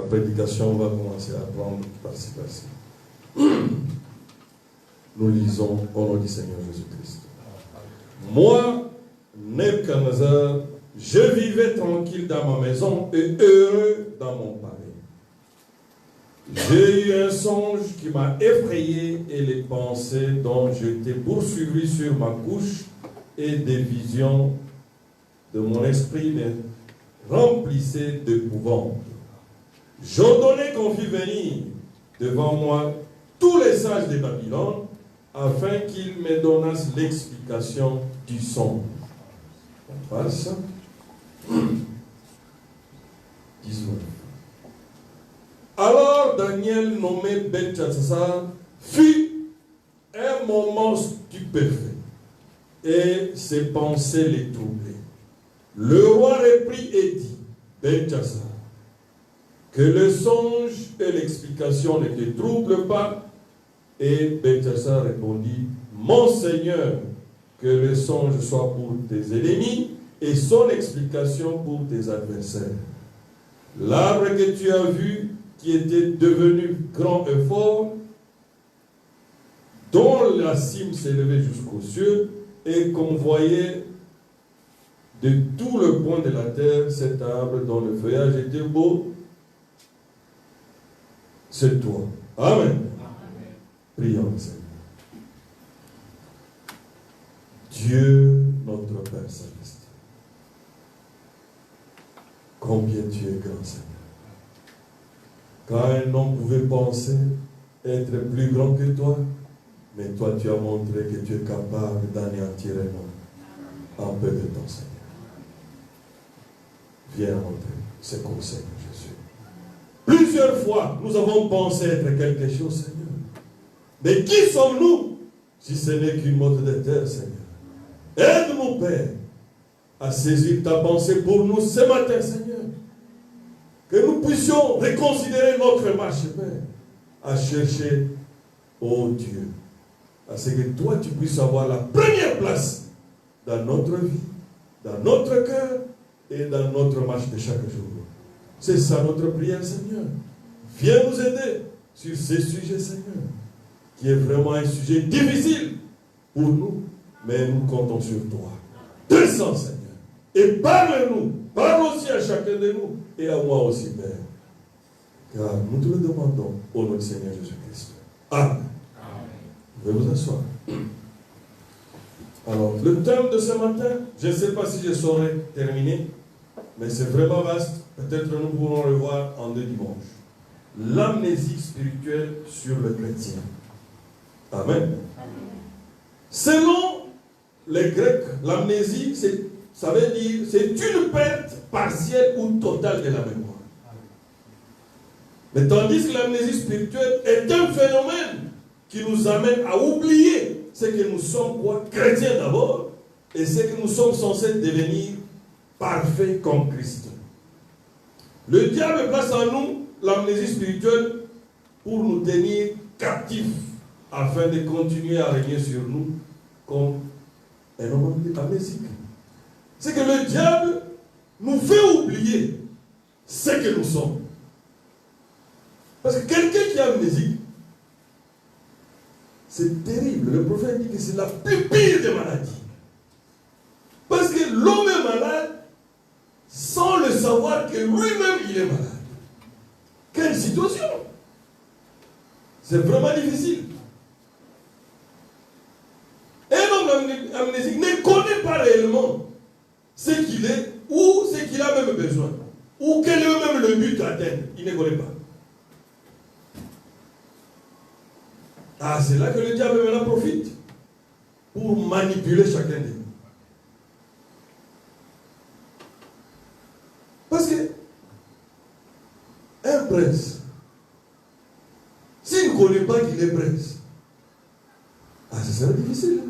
la prédication va commencer à prendre par-ci, par-ci. Nous lisons au nom du Seigneur Jésus-Christ. Moi, Nebuchadnezzar, je vivais tranquille dans ma maison et heureux dans mon palais. J'ai eu un songe qui m'a effrayé et les pensées dont j'étais poursuivi sur ma couche et des visions de mon esprit me remplissaient d'épouvante. J'ordonnais qu'on fît venir devant moi tous les sages de Babylone afin qu'ils me donnassent l'explication du songe. On passe. 19. Alors Daniel, nommé Belteshazzar, fut un moment stupéfait et ses pensées les troublaient. Le roi reprit et dit, Belteshazzar, que le songe et l'explication ne te troublent pas. Et Belteshazzar répondit, mon Seigneur, que le songe soit pour tes ennemis et son explication pour tes adversaires. L'arbre que tu as vu, qui était devenu grand et fort, dont la cime s'élevait jusqu'aux cieux, et qu'on voyait de tout le point de la terre cet arbre dont le feuillage était beau, c'est toi. Amen. Amen. Prions, Seigneur. Dieu, notre Père Céleste, combien tu es grand, Seigneur. Quand un homme pouvait penser être plus grand que toi, mais toi tu as montré que tu es capable d'anéantir un homme en peu de temps, Seigneur. Viens montrer ce conseil, Jésus. Plusieurs fois, nous avons pensé être quelque chose, Seigneur. Mais qui sommes-nous si ce n'est qu'une motte de terre, Seigneur? Aide-nous, Père, à saisir ta pensée pour nous ce matin, Seigneur. Que nous puissions reconsidérer notre marche, Père, à chercher, oh Dieu, à ce que toi tu puisses avoir la première place dans notre vie, dans notre cœur et dans notre marche de chaque jour. C'est ça notre prière, Seigneur. Viens nous aider sur ces sujets, Seigneur, qui est vraiment un sujet difficile pour nous, mais nous comptons sur toi. Descends, Seigneur, et parle-nous, parle aussi à chacun de nous, et à moi aussi, Père. Car nous te le demandons au nom du Seigneur Jésus-Christ. Amen. Vous pouvez vous asseoir. Alors, le thème de ce matin, je ne sais pas si je saurais terminer, mais c'est vraiment vaste. Peut-être nous pourrons le voir en 2 dimanches. L'amnésie spirituelle sur le chrétien. Amen. Selon les Grecs, l'amnésie, ça veut dire c'est une perte partielle ou totale de la mémoire. Mais tandis que l'amnésie spirituelle est un phénomène qui nous amène à oublier ce que nous sommes, quoi, chrétiens d'abord, et ce que nous sommes censés devenir parfaits comme Christ. Le diable place en nous l'amnésie spirituelle pour nous tenir captifs afin de continuer à régner sur nous comme un homme amnésique. C'est que le diable nous fait oublier ce que nous sommes. Parce que quelqu'un qui est amnésique, c'est terrible. Le prophète dit que c'est la plus pire des maladies. Parce que l'homme est malade sans le savoir que lui-même il est malade. Quelle situation! C'est vraiment difficile. Un homme amnésique ne connaît pas réellement ce qu'il est ou ce qu'il a même besoin. Ou quel est même le but à atteindre. Il ne connaît pas. Ah, c'est là que le diable maintenant profite pour manipuler chacun de nous. Parce que un prince, s'il ne connaît pas qu'il est prince, ce serait difficile.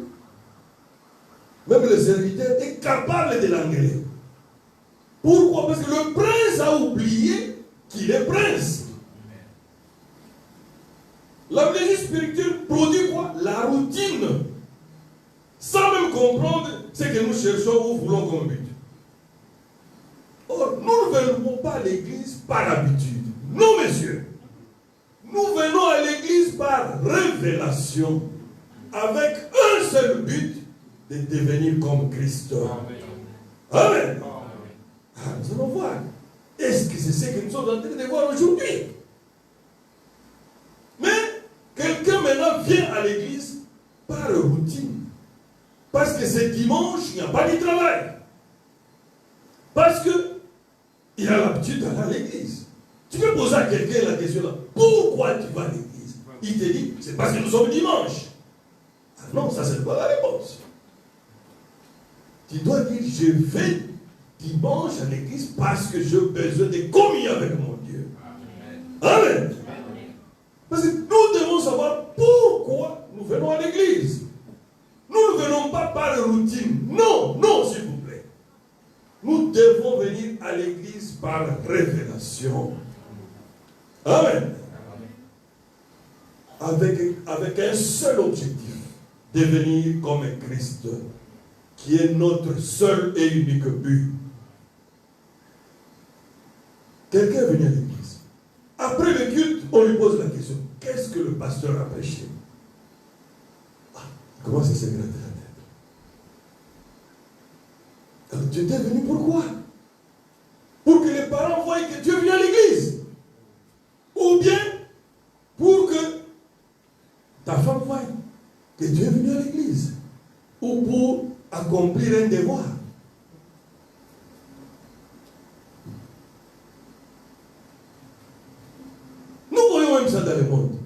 Même le serviteur est capable de l'engueuler. Pourquoi? Parce que le prince a oublié qu'il est prince. L'amnésie spirituelle produit quoi? La routine. Sans même comprendre ce que nous cherchons ou voulons comme but. Or, nous ne venons pas à l'église par habitude. Non! révélation avec un seul but de devenir comme Christ. Amen. Ah, nous allons voir. Est-ce que c'est ce que nous sommes en train de voir aujourd'hui? Mais quelqu'un maintenant vient à l'église par routine. Parce que c'est dimanche, il n'y a pas de travail. Parce qu'il a l'habitude d'aller à l'église. Tu peux poser à quelqu'un la question là, pourquoi tu vas à l'église? Il te dit, c'est parce que nous sommes dimanche. Ah non, ça c'est pas la réponse. Tu dois dire, je vais dimanche à l'église parce que j'ai besoin de communier avec mon Dieu. Amen. Parce que nous devons savoir pourquoi nous venons à l'église. Nous ne venons pas par routine. Non, non, s'il vous plaît. Nous devons venir à l'église par révélation. Amen. Avec un seul objectif, devenir comme un Christ, qui est notre seul et unique but. Quelqu'un est venu à l'église. Après le culte, on lui pose la question, qu'est-ce que le pasteur a prêché? Ah, il commence à se gratter la tête. Alors tu étais venu pourquoi? Pour que les parents voient que tu es venu à l'église. Ou bien pour que ta femme voie que tu es venu à l'église. Ou pour accomplir un devoir. Nous voyons même ça dans le monde.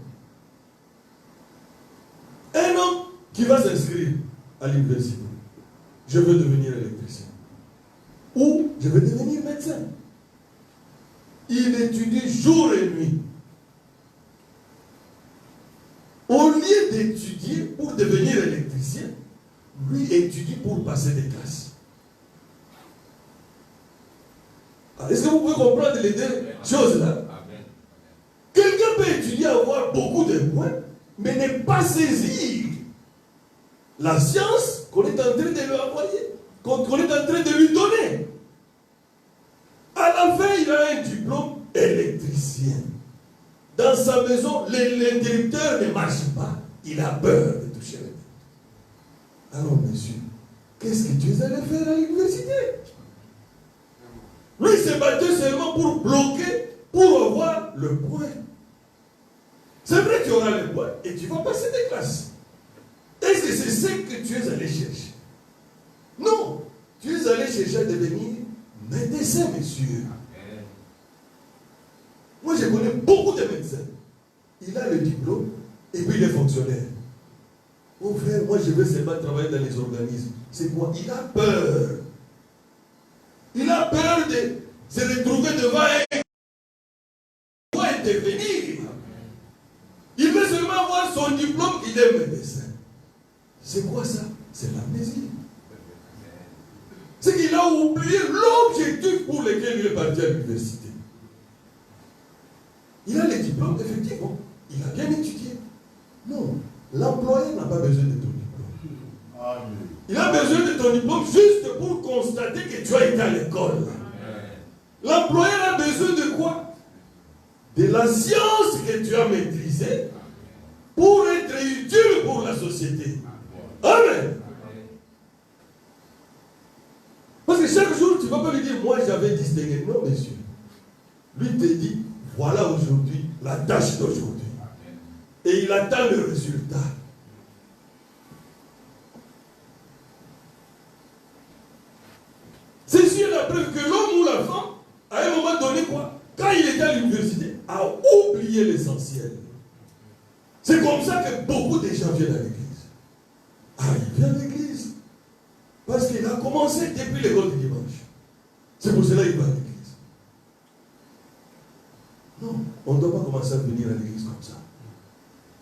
Un homme qui va s'inscrire à l'université. Je veux devenir électricien. Ou je veux devenir médecin. Il étudie jour et nuit. Au lieu d'étudier pour devenir électricien, lui étudie pour passer des classes. Est-ce que vous pouvez comprendre les deux choses là? Quelqu'un peut étudier, avoir beaucoup de points, mais ne pas saisir la science qu'on est en train de lui envoyer, qu'on est en train de lui donner. À la fin, il a un diplôme électricien. Dans sa maison, l'interrupteur ne marche pas. Il a peur de toucher le tête. Alors, monsieur, qu'est-ce que tu es allé faire à l'université? Lui, il se battait seulement pour bloquer, pour avoir le point. C'est vrai que tu auras le point et tu vas passer des classes. Est-ce que c'est ce que tu es allé chercher? Non. Tu es allé chercher à devenir médecin, monsieur. Moi, je connais beaucoup de médecins. Il a le diplôme et puis il est fonctionnaire. Mon frère, moi, je veux seulement travailler dans les organismes. C'est quoi? Il a peur. Il a peur de se retrouver devant un... Il doit intervenir. Il veut seulement avoir son diplôme, il est médecin. C'est quoi ça? C'est l'amnésie. C'est qu'il a oublié l'objectif pour lequel il est parti à l'université. Il a les diplômes, effectivement. Il a bien étudié. Non, l'employé n'a pas besoin de ton diplôme. Il a besoin de ton diplôme juste pour constater que tu as été à l'école. L'employé a besoin de quoi? De la science que tu as maîtrisée pour être utile pour la société. Amen. Parce que chaque jour, tu ne vas pas lui dire, moi j'avais distingué. Non, monsieur. Lui te dit, voilà aujourd'hui la tâche d'aujourd'hui. Et il attend le résultat. C'est sûr la preuve que l'homme ou la femme, à un moment donné, quoi, quand il était à l'université, a oublié l'essentiel. C'est comme ça que beaucoup de gens viennent à l'église. Ah, il vient à l'église. Parce qu'il a commencé depuis l'école du dimanche. C'est pour cela qu'il va à l'église. Non, on ne doit pas commencer à venir à l'église comme ça.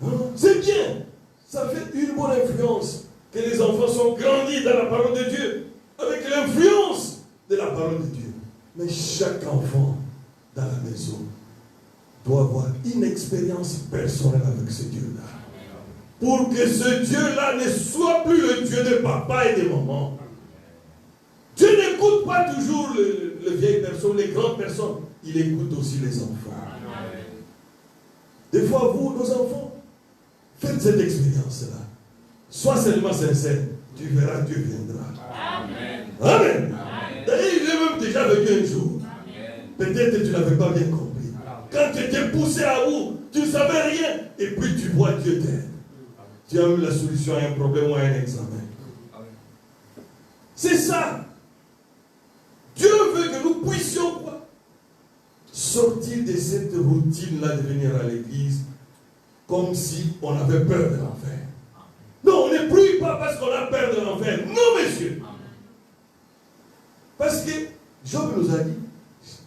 Non, c'est bien. Ça fait une bonne influence que les enfants sont grandis dans la parole de Dieu, avec l'influence de la parole de Dieu. Mais chaque enfant dans la maison doit avoir une expérience personnelle avec ce Dieu-là. Pour que ce Dieu-là ne soit plus le Dieu de papa et de maman. Dieu n'écoute pas toujours les vieilles personnes, les grandes personnes. Il écoute aussi les enfants. Des fois, vous, nos enfants, faites faites cette expérience-là. Sois seulement sincère. Tu verras, Dieu viendra. Amen. Amen. D'ailleurs, il est même déjà venu un jour. Peut-être que tu n'avais pas bien compris. Quand tu étais poussé à bout, tu ne savais rien. Et puis tu vois Dieu t'aide. Tu as eu la solution à un problème ou à un examen. C'est ça. Dieu veut que nous puissions quoi? Sortir de cette routine-là de venir à l'église comme si on avait peur de l'enfer. Non, on ne prie pas parce qu'on a peur de l'enfer. Non, monsieur. Parce que Job nous a dit,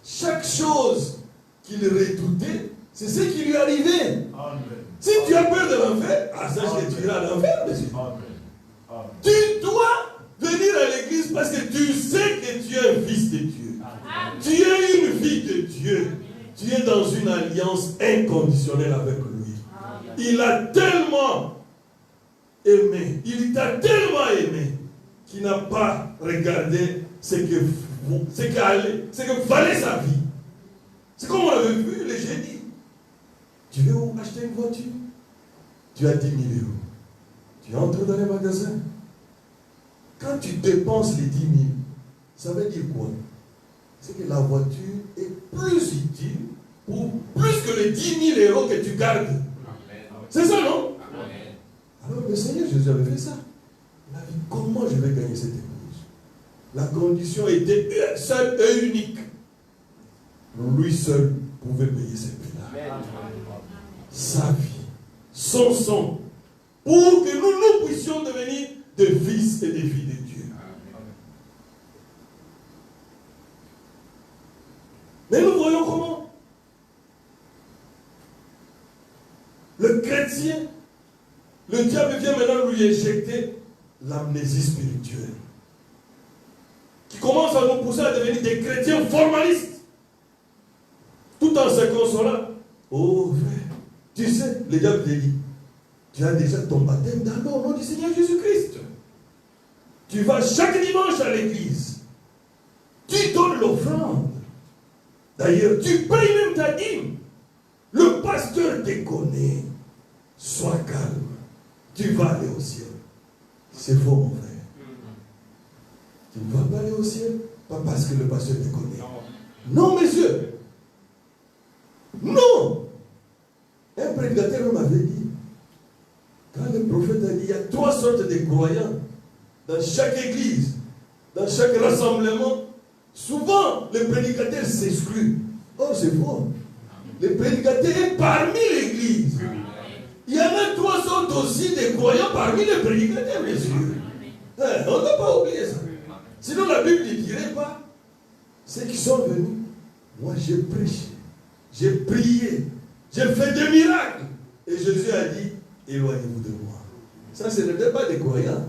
chaque chose qu'il redoutait, c'est ce qui lui arrivait. Amen. Si tu as peur de l'enfer, sache que tu iras à l'enfer, monsieur. Amen. Tu dois venir à l'église parce que tu sais que tu es un fils de Dieu. Amen. Tu es une fille de Dieu. Tu es dans une alliance inconditionnelle avec lui. Amen. Il a tellement aimé, il t'a tellement aimé qu'il n'a pas regardé ce que valait sa vie. C'est comme on avait vu le jeudi. Tu veux acheter une voiture? Tu as 10 000 euros. Tu entres dans les magasins. Quand tu dépenses les 10 000, ça veut dire quoi? C'est que la voiture est plus utile pour plus que les 10 000 euros que tu gardes. C'est ça, non? Alors le Seigneur Jésus avait fait ça. Il a dit, comment je vais gagner cette épouse? La condition était seule et unique. Lui seul pouvait payer ces prix-là. Sa vie, son sang, pour que nous puissions devenir des fils et des filles de Dieu. Mais nous voyons comment le chrétien, le diable vient maintenant lui injecter l'amnésie spirituelle, qui commence à nous pousser à devenir des chrétiens formalistes, tout en se consolant. Oh frère, tu sais, le diable te dit, tu as déjà ton baptême dans le nom du Seigneur Jésus-Christ. Tu vas chaque dimanche à l'église. Tu donnes l'offrande. D'ailleurs, tu payes même ta dîme. Le pasteur te connaît. Sois calme. Tu vas aller au ciel. C'est faux, mon frère. Tu ne vas pas aller au ciel, pas parce que le pasteur te connaît. Non, monsieur. Non. Un prédicateur m'avait dit, quand le prophète a dit, il y a 3 sortes de croyants dans chaque église, dans chaque rassemblement. Souvent, le prédicateur s'exclut. Oh, c'est faux. Le prédicateur est parmi l'église. Il y en a 3 sortes aussi de croyants parmi les prédicateurs, bien sûr. On ne doit pas oublier ça. Sinon, la Bible ne dirait pas. Ceux qui sont venus, moi j'ai prêché, j'ai prié, j'ai fait des miracles. Et Jésus a dit, éloignez-vous de moi. Ça, ce n'était pas des croyants.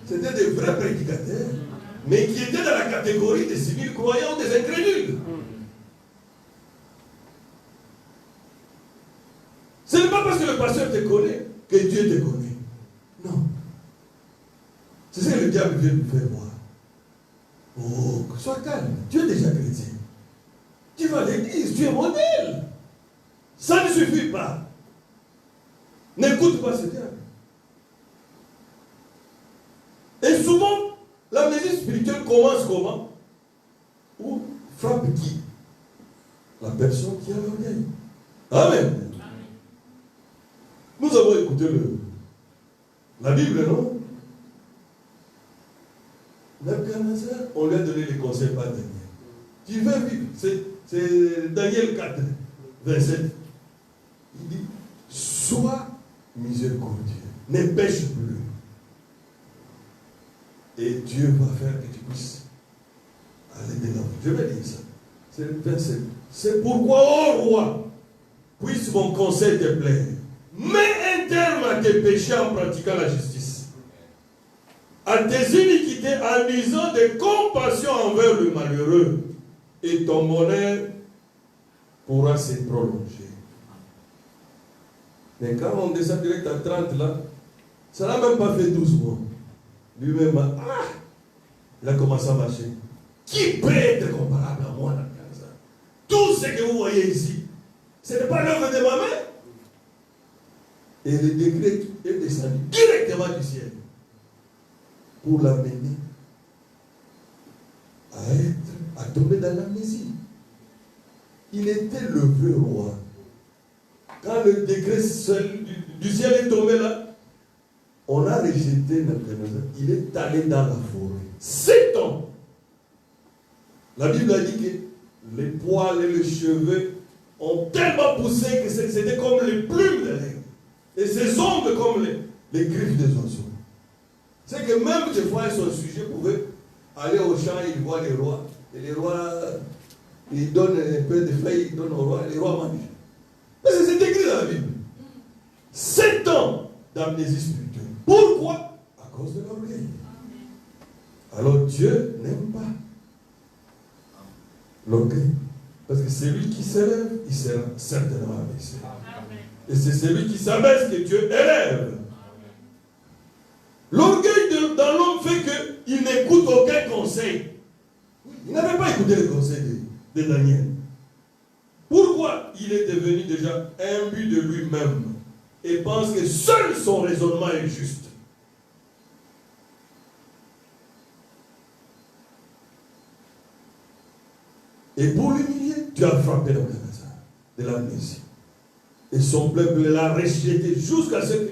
C'était des vrais prédicateurs, mais qui étaient dans la catégorie des civils croyants ou des incrédules. Ce n'est pas parce que le pasteur te connaît que Dieu te connaît. Non. C'est ce que le diable vient nous faire voir. Oh, sois calme. Tu es déjà chrétien. Tu vas à l'église, tu es modèle. Ça ne suffit pas. N'écoute pas ce diable. Et souvent, la musique spirituelle commence comment? Ou frappe qui? La personne qui a l'orgueil. Amen. Nous avons écouté la Bible, non? Nebuchadnezzar, on lui a donné les conseils par Daniel. Tu veux vivre? C'est Daniel 4, 27. Il dit, sois miséricordieux, ne pêche plus. Et Dieu va faire que tu puisses aller de l'avant. Je vais dire ça. C'est le 27. C'est pourquoi, ô roi, puisse mon conseil te plaire. Mets un terme à tes péchés en pratiquant la justice, à tes iniquités en usant de compassion envers le malheureux, et ton bonheur pourra se prolonger. Mais quand on descend direct à 30 là, ça n'a même pas fait 12 mois. Lui-même, il a commencé à marcher. Qui peut être comparable à moi dans le cas? Tout ce que vous voyez ici, ce n'est pas l'œuvre de ma main. Et le décret est descendu directement du ciel pour l'amener à tomber dans l'amnésie. Il était le vrai roi. Quand le décret du ciel est tombé là, on a rejeté Nabuchodonosor. Il est allé dans la forêt. 7 ans. La Bible a dit que les poils et les cheveux ont tellement poussé que c'était comme les plumes de l'aigle. Et ses ongles comme les griffes des oiseaux. C'est que même des fois, son sujet pouvait aller au champ, il voit les rois. Et les rois, ils donnent un peu de feuilles, ils donnent au roi, et les rois mangent. Mais c'est écrit dans la Bible. 7 ans d'amnésie spirituelle. Pourquoi? À cause de l'orgueil. Alors Dieu n'aime pas l'orgueil. Parce que celui qui s'élève, il sera certainement abaissé. Et c'est celui qui s'abaisse que Dieu élève. L'orgueil dans l'homme fait qu'il n'écoute aucun conseil. Il n'avait pas écouté le conseil de Daniel. Pourquoi? Il est devenu déjà imbu de lui-même et pense que seul son raisonnement est juste. Et pour l'humilier, Dieu a frappé Nabuchodonosor de l'amnésie. Et son peuple l'a rejeté jusqu'à ce que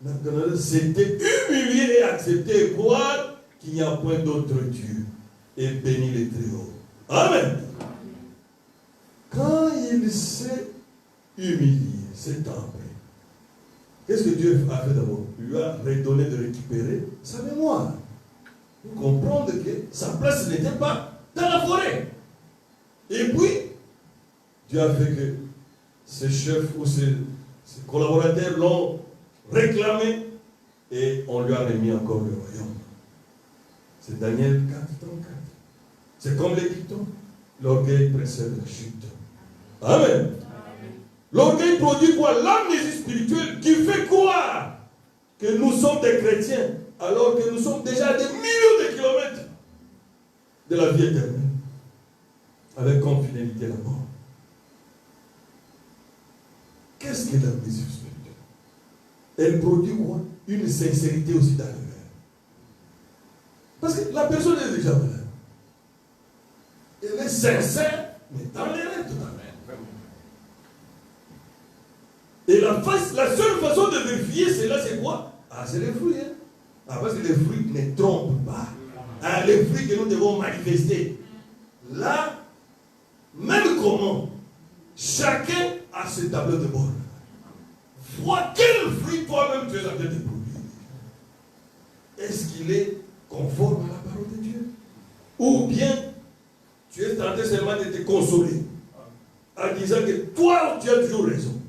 Nabuchodonosor s'était humilié et accepté et croire qu'il n'y a point d'autre Dieu. Et béni les Très-Hauts. Amen. Quand il s'est humilié, 7 ans après, qu'est-ce que Dieu a fait d'abord? Il lui a redonné de récupérer sa mémoire. Pour comprendre que sa place n'était pas dans la forêt. Et puis, Dieu a fait que ses chefs ou ses collaborateurs l'ont réclamé et on lui a remis encore le royaume. C'est Daniel 4, 34. C'est comme les dictons. L'orgueil précède la chute. Amen. L'orgueil produit quoi? L'amnésie spirituelle qui fait croire que nous sommes des chrétiens alors que nous sommes déjà à des millions de kilomètres de la vie éternelle. Avec comme finalité la mort. Qu'est-ce que l'amnésie spirituelle? Elle produit quoi? Une sincérité aussi dans le cœur. Parce que la personne est déjà malade. Elle est sincère, mais dans les rêves totalement. Et la seule façon de vérifier cela, c'est quoi? Ah, c'est les fruits. Hein? Ah, parce que les fruits ne trompent pas. Ah, les fruits que nous devons manifester. Là, même comment, chacun a ce tableau de bord. Vois quel fruit toi-même tu es en train de produire. Est-ce qu'il est conforme à la parole de Dieu? Ou bien tu es en train seulement de te consoler en disant que toi tu as toujours raison.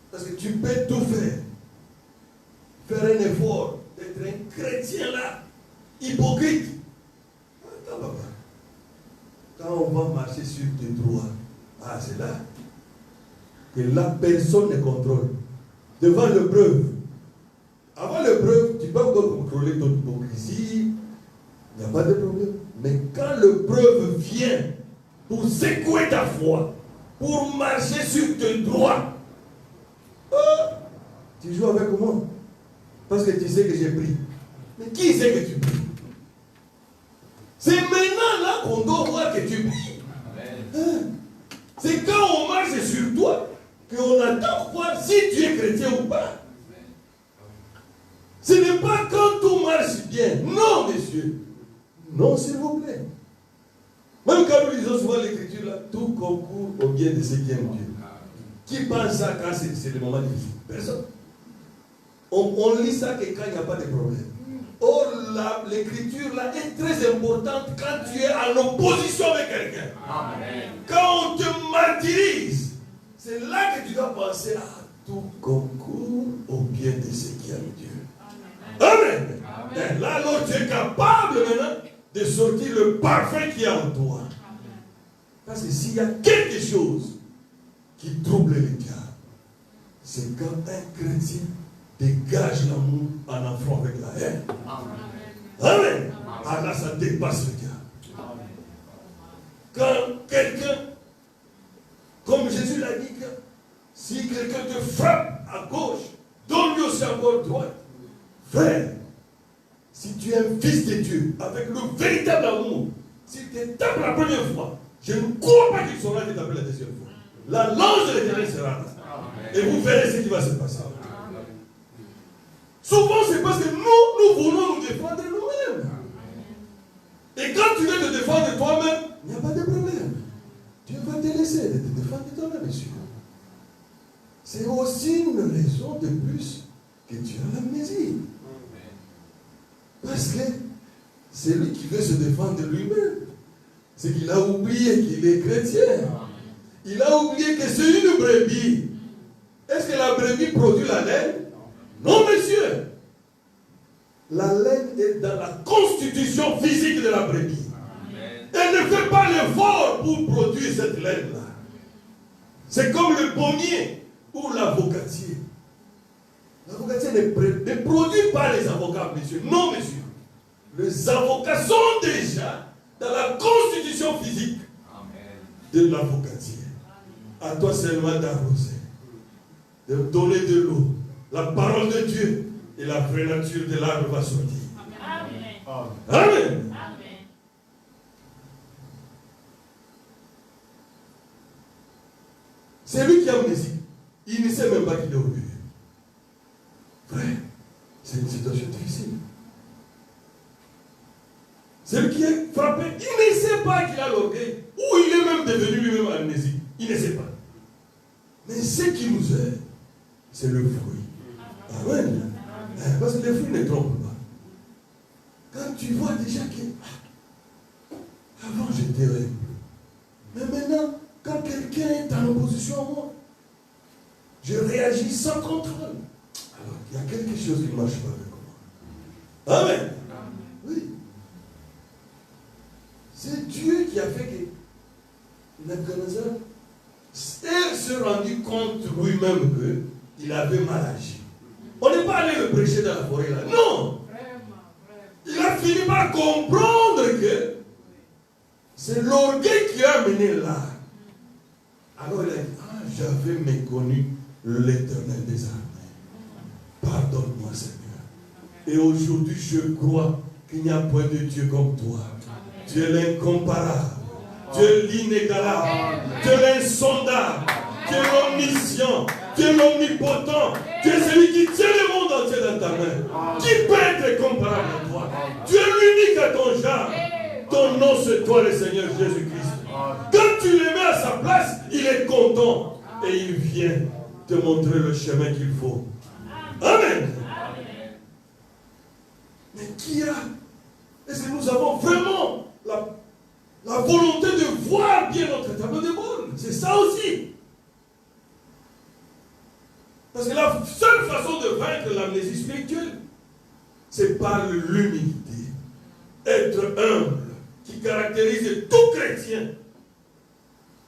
Parce que tu peux tout faire un effort d'être un chrétien là, hypocrite. Attends, papa. Quand on va marcher sur tes droits, ah, c'est là que la personne ne contrôle. Devant l'épreuve. Avant l'épreuve, tu peux encore contrôler ton hypocrisie. Il n'y a pas de problème. Mais quand l'épreuve vient pour secouer ta foi, pour marcher sur tes droits, tu joues avec moi. Parce que tu sais que j'ai pris. Mais qui sait que tu pries? C'est maintenant là qu'on doit voir que tu pries. C'est quand on marche sur toi qu'on attend voir si tu es chrétien ou pas. Ce n'est pas quand tout marche bien. Non, messieurs. Non, s'il vous plaît. Même quand nous lisons souvent l'écriture là, tout concourt au bien de ceux qui aiment Dieu. Qui pense ça quand c'est le moment difficile? Personne. On lit ça que quand il n'y a pas de problème. Or, l'écriture là est très importante quand tu es en opposition avec quelqu'un. Quand on te martyrise, c'est là que tu dois penser à tout concourt au bien de ceux qui aiment Dieu. Amen. Amen. Là, alors tu es capable maintenant de sortir le parfait qui est en toi. Parce que s'il y a quelque chose qui trouble les diables, c'est quand un chrétien dégage l'amour en affront avec la haine. Amen. Ah là, ça dépasse le diable. Quand quelqu'un, comme Si quelqu'un te frappe à gauche, donne-lui aussi encore droite. Frère, si tu es un fils de Dieu, avec le véritable amour, s'il te tape la première fois, je ne crois pas qu'il saura te taper la deuxième fois. La lance de l'Éternel sera là. Et vous verrez ce qui va se passer. Souvent, c'est parce que nous voulons nous défendre nous-mêmes. Et quand tu veux te défendre toi-même, il n'y a pas de problème. Dieu va te laisser de te défendre toi-même, monsieur. C'est aussi une raison de plus que tu as l'amnésie. Parce que c'est lui qui veut se défendre lui-même. C'est qu'il a oublié qu'il est chrétien. Il a oublié que c'est une brebis. Est-ce que la brebis produit la laine? Non, monsieur. La laine est dans la constitution physique de la brebis. Elle ne fait pas l'effort pour produire cette laine-là. C'est comme le pommier ou l'avocatier. L'avocatier ne produit pas les avocats, monsieur. Non, monsieur. Les avocats sont déjà dans la constitution physique de l'avocatier. À toi seulement d'arroser, de donner de l'eau. La parole de Dieu et la vraie nature de l'arbre va sortir. Amen. Amen. C'est lui qui est amnésique. Il ne sait même pas qu'il est orgueilleux. Frère, c'est une situation difficile. Celui qui est frappé, il ne sait pas qu'il a l'orgueil. Ou il est même devenu lui-même amnésique. Il ne sait pas. Mais ce qui nous aide, c'est le fruit. Amen. Parce que les fruits ne trompent pas. Quand tu vois déjà que avant j'étais humble. Mais maintenant, quand quelqu'un est en opposition à moi, je réagis sans contrôle. Alors, il y a quelque chose qui ne marche pas avec moi. Amen. Oui. C'est Dieu qui a fait que Nebuchadnezzar s'est rendu compte lui-même qu'il avait mal agi. On n'est pas allé le prêcher dans la forêt là. Non! Il a fini par comprendre que c'est l'orgueil qui a mené là. Alors il a dit, j'avais méconnu l'Éternel des armées. Pardonne-moi, Seigneur. Et aujourd'hui, je crois qu'il n'y a point de Dieu comme toi. Tu es l'incomparable. Tu es l'inégalable. Tu es l'insondable. Tu es l'omniscient. Tu es l'omnipotent. Tu es celui qui tient le monde entier dans ta main. Qui peut être comparable à toi? Tu es l'unique à ton genre. Ton nom, c'est toi, le Seigneur Jésus-Christ. Quand tu le mets à sa place, il est content. Et il vient te montrer le chemin qu'il faut. Amen. Mais qui a? Est-ce que nous avons vraiment la volonté de voir bien notre tableau de bord? C'est ça aussi. Parce que la seule façon de vaincre l'amnésie spirituelle, c'est par l'humilité. Être humble, qui caractérise tout chrétien.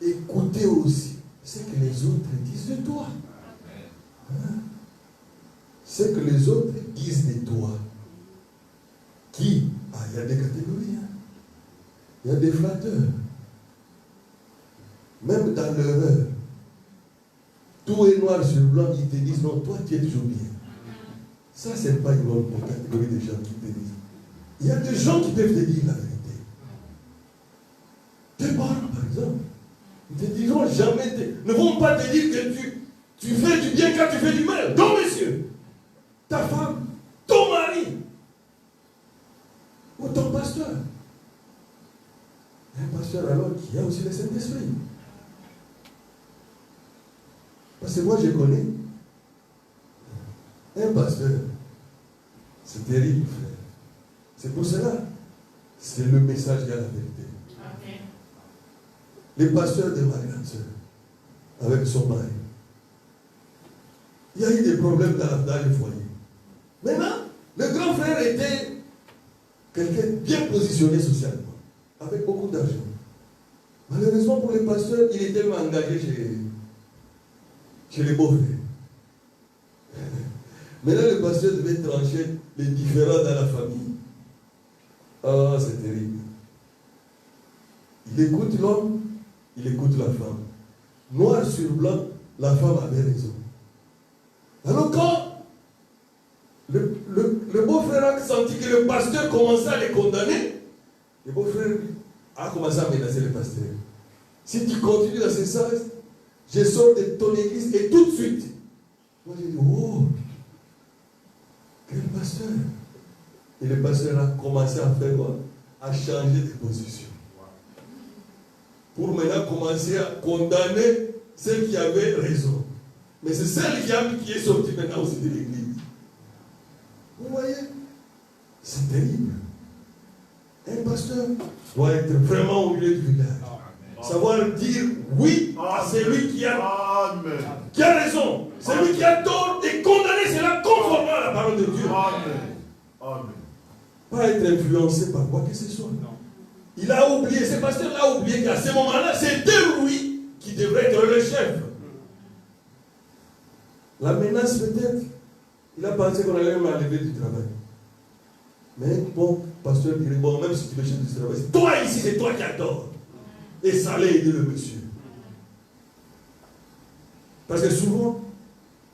Écoutez aussi ce que les autres disent de toi. Hein? Ce que les autres disent de toi. Qui? Il y a des catégories. Hein? Il y a des flatteurs. Même dans l'erreur. Tout est noir sur blanc, qui te disent non, toi tu es toujours bien. Ça, ce n'est pas une bonne catégorie de gens qui te disent. Il y a des gens qui peuvent te dire la vérité. Tes parents, par exemple, ne te diront jamais, ne vont pas te dire que tu fais du bien quand tu fais du mal. Non, monsieur. Ta femme, ton mari, ou ton pasteur. Un pasteur alors qui a aussi le Saint-Esprit. Parce que moi je connais un pasteur. C'est terrible, frère. C'est pour cela. C'est le message de la vérité. Okay. Les pasteurs de ma grande soeur, avec son mari, il y a eu des problèmes dans le foyer. Maintenant, le grand frère était quelqu'un bien positionné socialement, avec beaucoup d'argent. Malheureusement pour les pasteurs, il était tellement engagé chez les beaux-frères. Maintenant, le pasteur devait trancher les différends dans la famille. Ah, c'est terrible. Il écoute l'homme, il écoute la femme. Noir sur blanc, la femme avait raison. Alors quand le beau-frère a senti que le pasteur commençait à les condamner, le beau-frère a commencé à menacer le pasteur. Si tu continues dans ce sens, je sors de ton église et tout de suite. Moi j'ai dit, oh, quel pasteur. Et le pasteur a commencé à faire quoi? À changer de position. Pour maintenant commencer à condamner celle qui avait raison. Mais c'est celle qui est sortie maintenant aussi de l'église. Vous voyez? C'est terrible. Un pasteur doit être vraiment au milieu du village. Savoir dire oui à celui qui a raison. Celui qui a tort et condamner cela conformément à la parole de Dieu. Amen. Pas être influencé par quoi que ce soit. Il a oublié, ce pasteur a oublié qu'à ce moment-là, c'était lui qui devrait être le chef. La menace peut-être, il a pensé qu'on allait m'enlever du travail. Mais bon, pasteur dirait, bon, même si tu es chef du travail, c'est toi ici, c'est toi qui as tort. Et ça allait aider le monsieur. Parce que souvent,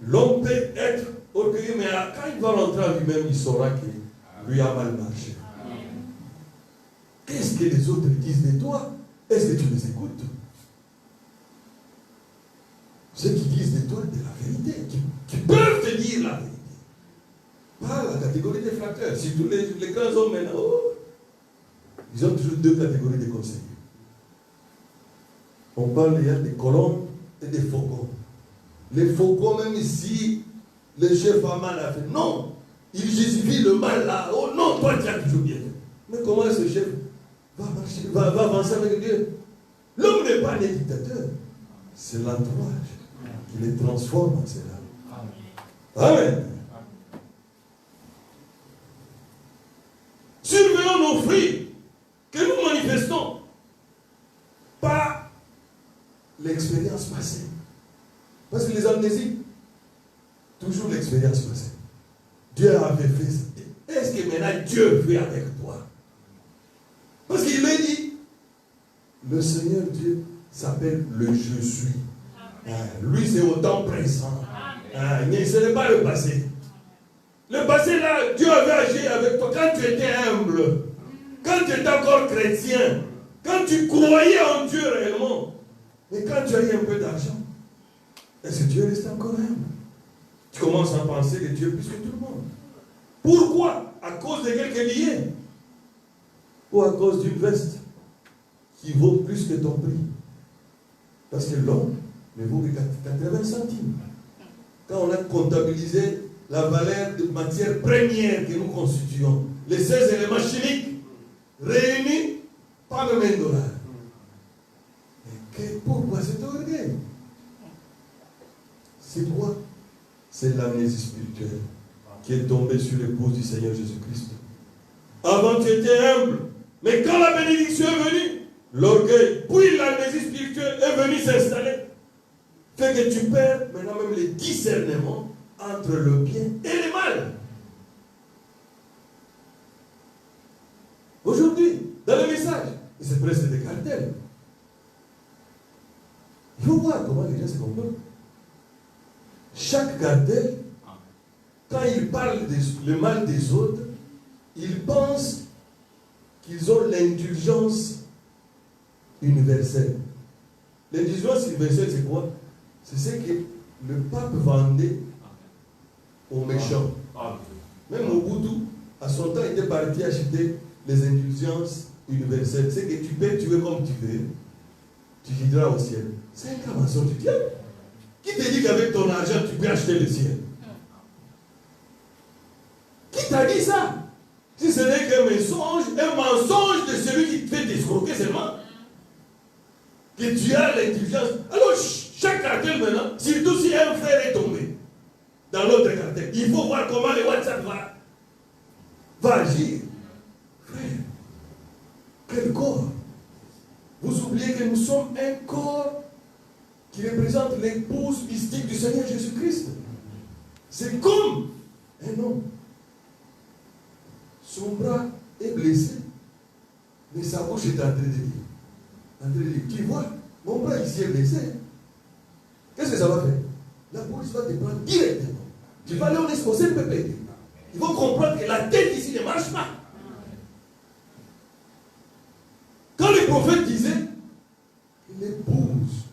l'homme peut être orgueilleux, mais quand il va rentrer en lui-même, il saura que lui a mal marché. Qu'est-ce que les autres disent de toi? Est-ce que tu les écoutes? Ceux qui disent de toi de la vérité, qui peuvent te dire la vérité. Pas la catégorie des flatteurs. Surtout les grands hommes maintenant, ils ont toujours deux catégories de conseillers. On parle il y a des colombes et des faucons. Les faucons, même ici, le chef a mal à faire. Non, il justifie le mal là. Oh non, toi tu as toujours bien fait. Mais comment ce chef va avancer avec Dieu? L'homme n'est pas un dictateur. C'est l'entourage qui les transforme en cela. Amen. Surveillons nos fruits que nous manifestons. Pas l'expérience passée. Parce que les amnésiques, toujours l'expérience passée. Dieu avait fait ça. Est-ce que maintenant Dieu fait avec toi? Parce qu'il m'a dit, le Seigneur Dieu s'appelle le Je suis. Lui, c'est autant présent. Mais ce n'est pas le passé. Le passé, là, Dieu avait agi avec toi quand tu étais humble, quand tu étais encore chrétien, quand tu croyais en Dieu réellement. Mais quand tu as eu un peu d'argent, est-ce que Dieu reste encore humble? Tu commences à penser que Dieu est plus que tout le monde. Pourquoi? À cause de quelques billets ou à cause d'une veste qui vaut plus que ton prix. Parce que l'homme ne vaut que 80 centimes. Quand on a comptabilisé la valeur de matières premières que nous constituons, les 16 éléments chimiques réunis, pas même $1. Mais pourquoi cet orgueil? C'est quoi? C'est l'amnésie spirituelle qui est tombée sur l'épouse du Seigneur Jésus-Christ. Avant tu étais humble, mais quand la bénédiction est venue, l'orgueil, puis l'amnésie spirituelle est venue s'installer. Fait que tu perds maintenant même les discernements entre le bien et le mal. Aujourd'hui, dans le message, c'est presque des cartels. Il faut voir comment les gens se comportent. Chaque cartel, quand il parle le mal des autres, ils pensent qu'ils ont l'indulgence universelle. L'indulgence universelle, c'est quoi? C'est ce que le pape vendait aux méchants. Même Mobutu, à son temps, était parti acheter les indulgences universelles. C'est que tu peux tuer comme tu veux, tu vivras au ciel. C'est un cramasson du diable. Qui te dit qu'avec ton argent, tu peux acheter le ciel? Qui t'a dit ça? Si ce n'est qu'un mensonge de celui qui te fait escroquer seulement. Que tu as l'intelligence. Alors, chaque cartel maintenant, surtout si un frère est tombé dans l'autre cartel, il faut voir comment le WhatsApp va agir. Frère, quel corps? Vous oubliez que nous sommes un corps qui représente l'épouse mystique du Seigneur Jésus-Christ. C'est comme un homme. Son bras est blessé, mais sa bouche est en train de dire. Tu vois, mon bras ici est blessé. qu'est-ce que ça va faire? La police va te prendre directement. Tu vas aller au responsable PPD. Ils vont comprendre que la tête ici ne marche pas. Quand le prophète disait, l'épouse,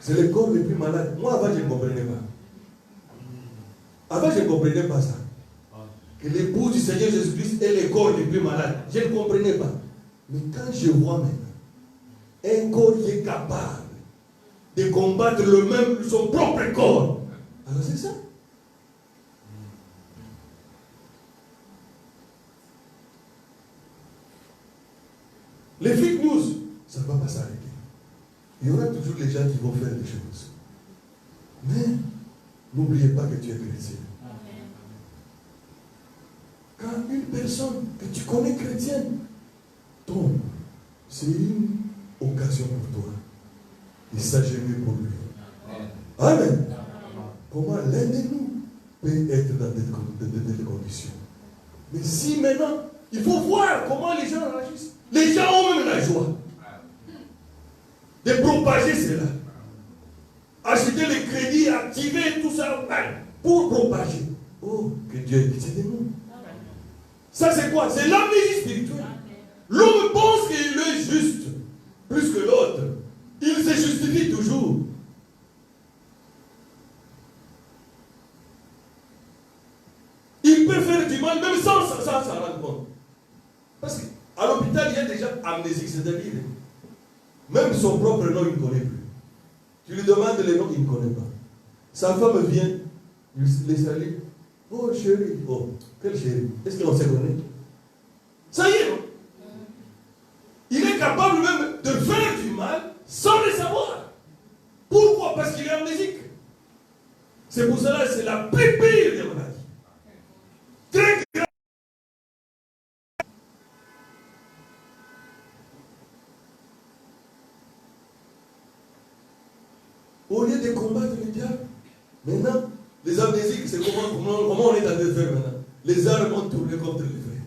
c'est le corps le plus malade. Moi, avant, je ne comprenais pas. Avant, je ne comprenais pas ça. Que l'épouse du Seigneur Jésus-Christ est le corps le plus malade. Je ne comprenais pas. Mais quand je vois maintenant un corps qui est capable de combattre son propre corps, alors c'est ça. Les fake news, ça ne va pas s'arrêter. Il y aura toujours les gens qui vont faire des choses. Mais n'oubliez pas que tu es chrétien. Quand une personne que tu connais chrétienne tombe, c'est une occasion pour toi de s'agenouiller pour lui. Amen. Comment l'un de nous peut être dans des conditions. Mais si maintenant, il faut voir comment les gens réagissent. Les gens ont même la joie de propager cela. Acheter les crédits, activer tout ça pour propager. Oh, que Dieu ait pitié de nous. Ça c'est quoi? C'est l'amnésie spirituelle. L'homme pense qu'il est juste plus que l'autre. Il se justifie toujours. Il peut faire du mal même sans s'en rendre compte. Parce qu'à l'hôpital, il y a déjà amnésique, c'est-à-dire même son propre nom, il ne connaît plus. Tu lui demandes le nom, il ne connaît pas. Sa femme vient, les salue. Oh chérie, oh, quelle chérie? Est-ce qu'on se connaît? Ça y est, non? Il est capable même de faire du mal sans le savoir. Pourquoi? Parce qu'il est amnésique. C'est pour cela que c'est la plus pire des maladies. Très grave. Au lieu de combattre le diable, maintenant, les amnésiques, c'est comment on est en train de faire maintenant. Les armes ont tourné contre les frères.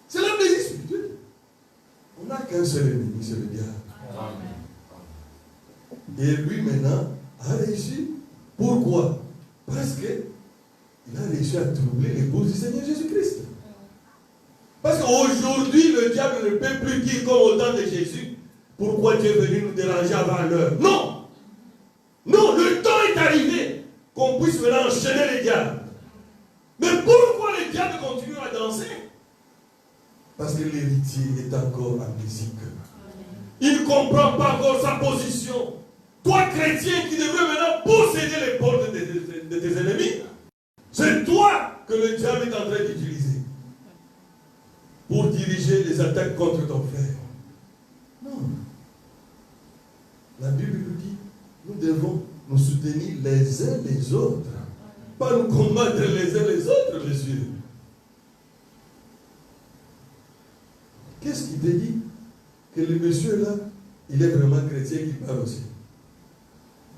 C'est l'amnésie spirituelle. On n'a qu'un seul ennemi, c'est le diable. Et lui maintenant a réussi. Pourquoi? Parce qu'il a réussi à troubler l'épouse du Seigneur Jésus-Christ. Parce qu'aujourd'hui, le diable ne peut plus dire comme au temps de Jésus, pourquoi tu es venu nous déranger avant l'heure? Non! Non, le temps est arrivé qu'on puisse maintenant enchaîner les diables. Mais pourquoi les diables continuent à danser? Parce que l'héritier est encore amnésique. Il ne comprend pas encore sa position. Toi, chrétien, qui devrais maintenant posséder les portes de tes ennemis, c'est toi que le diable est en train d'utiliser pour diriger les attaques contre ton frère. Non. La Bible nous dit, nous devons nous soutenir les uns les autres. Pas nous combattre les uns les autres, messieurs. Qu'est-ce qui te dit que le monsieur là, il est vraiment chrétien qui parle aussi?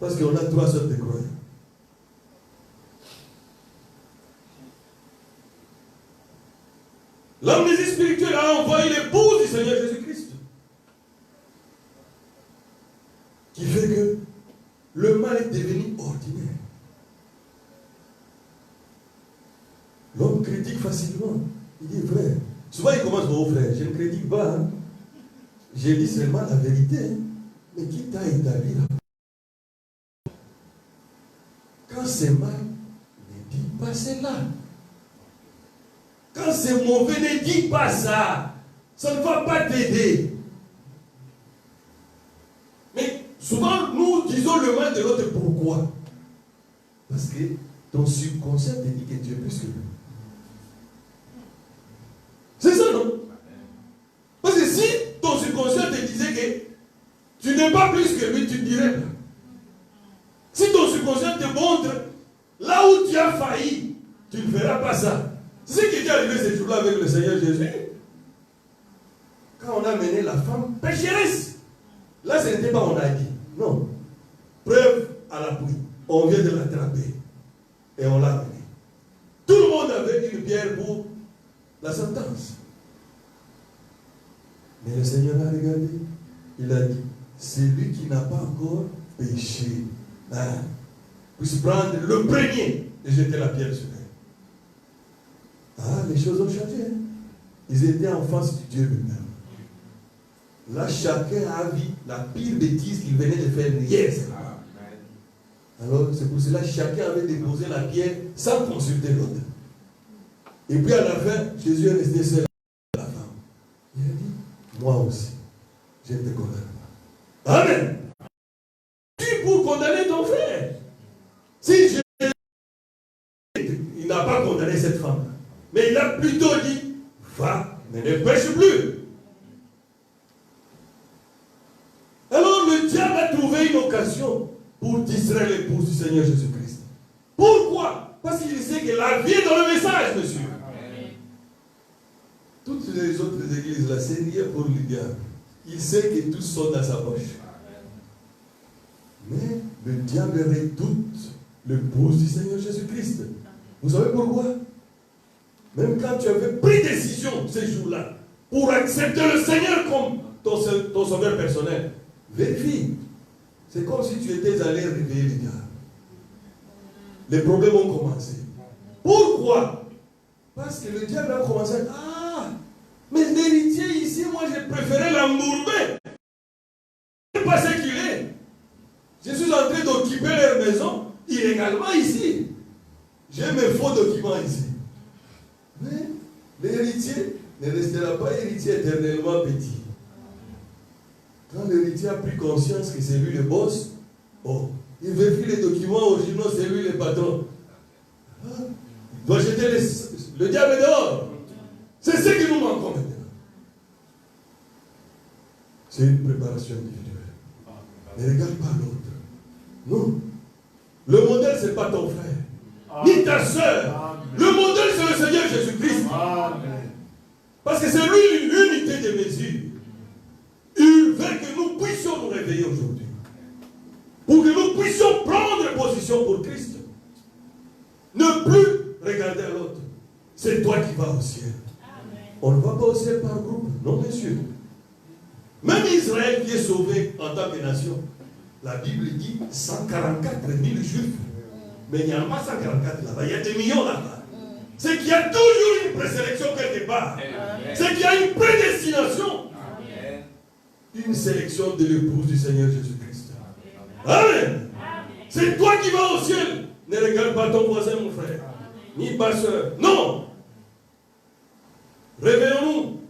Parce qu'on a trois sortes de croyants. L'amnésie spirituelle a envoyé l'épouse du Seigneur Jésus-Christ. Qui fait que le mal est devenu ordinaire. L'homme critique facilement. Il dit, frère, souvent il commence par frère, je ne critique pas. Hein. Je dis seulement la vérité. Hein. Mais qui t'a établi là? Quand c'est mal, ne dis pas cela. Quand c'est mauvais, ne dis pas ça. Ça ne va pas t'aider. Mais souvent, nous disons le mal de l'autre. Pourquoi? Parce que ton subconscient te dit que tu es plus que lui. C'est ça, non? Parce que si ton subconscient te disait que tu n'es pas plus que lui, tu te dirais pas. Si ton subconscient te montre là où tu as failli, tu ne feras pas ça. C'est ce qui est arrivé ce jour-là avec le Seigneur Jésus. Quand on a mené la femme pécheresse, là ce n'était pas on a dit. Non. Preuve à l'appui. On vient de l'attraper. Et on l'a mené. Tout le monde avait une pierre pour la sentence. Mais le Seigneur a regardé. Il a dit, celui qui n'a pas encore péché, puisse prendre le premier et jeter la pierre sur elle. Ah, les choses ont changé. Hein? Ils étaient en face du Dieu lui-même. Là, chacun a vu la pire bêtise qu'il venait de faire hier. Alors, c'est pour cela que chacun avait déposé la pierre sans consulter l'autre. Et puis à la fin, Jésus est resté seul avec la femme. Il a dit, moi aussi, je ne te condamne pas. Amen. Tu es pour condamner ton frère. Si Jésus, il n'a pas condamné cette femme, mais il a plutôt dit, va, mais ne pêche plus. Alors le diable a trouvé une occasion pour distraire l'épouse du Seigneur Jésus-Christ. Pourquoi? Parce qu'il sait que la vie est dans le message, monsieur. Toutes les autres églises, là, c'est rien pour le diable. Il sait que tous sont dans sa poche. Mais le diable redoute l'épouse du Seigneur Jésus-Christ. Vous savez pourquoi? Même quand tu avais pris décision ces jours-là pour accepter le Seigneur comme ton sauveur personnel, vérifie. C'est comme si tu étais allé réveiller les gars. Les problèmes ont commencé. Pourquoi? Parce que le diable a commencé à dire, ah, mais l'héritier ici, moi j'ai préféré l'embourber. Je ne sais pas ce qu'il est. Je suis en train d'occuper leur maison illégalement ici. J'ai mes faux documents ici. Mais l'héritier ne restera pas héritier éternellement petit. Quand l'héritier a pris conscience que c'est lui le boss, oh, il vérifie les documents originaux, c'est lui le patron. Ah, il doit jeter le diable dehors. C'est ce qui nous manque maintenant. C'est une préparation individuelle. Ne regarde pas l'autre. Non. Le modèle, ce n'est pas ton frère, ni ta soeur. Le modèle, c'est le Seigneur Jésus-Christ. Parce que c'est lui l'unité des mesures. Il veut que nous puissions nous réveiller aujourd'hui. Pour que nous puissions prendre position pour Christ. Ne plus regarder à l'autre. C'est toi qui vas au ciel. Amen. On ne va pas au ciel par groupe. Non, messieurs. Même Israël qui est sauvé en tant que nation. La Bible dit 144 000 juifs. Mais il n'y en a pas 144 là-bas. Il y a des millions là-bas. C'est qu'il y a toujours une présélection quelque part. C'est qu'il y a une prédestination. Une sélection de l'épouse du Seigneur Jésus-Christ. Amen. C'est toi qui vas au ciel. Ne regarde pas ton voisin, mon frère. Ni ma soeur. Non. Réveillons-nous.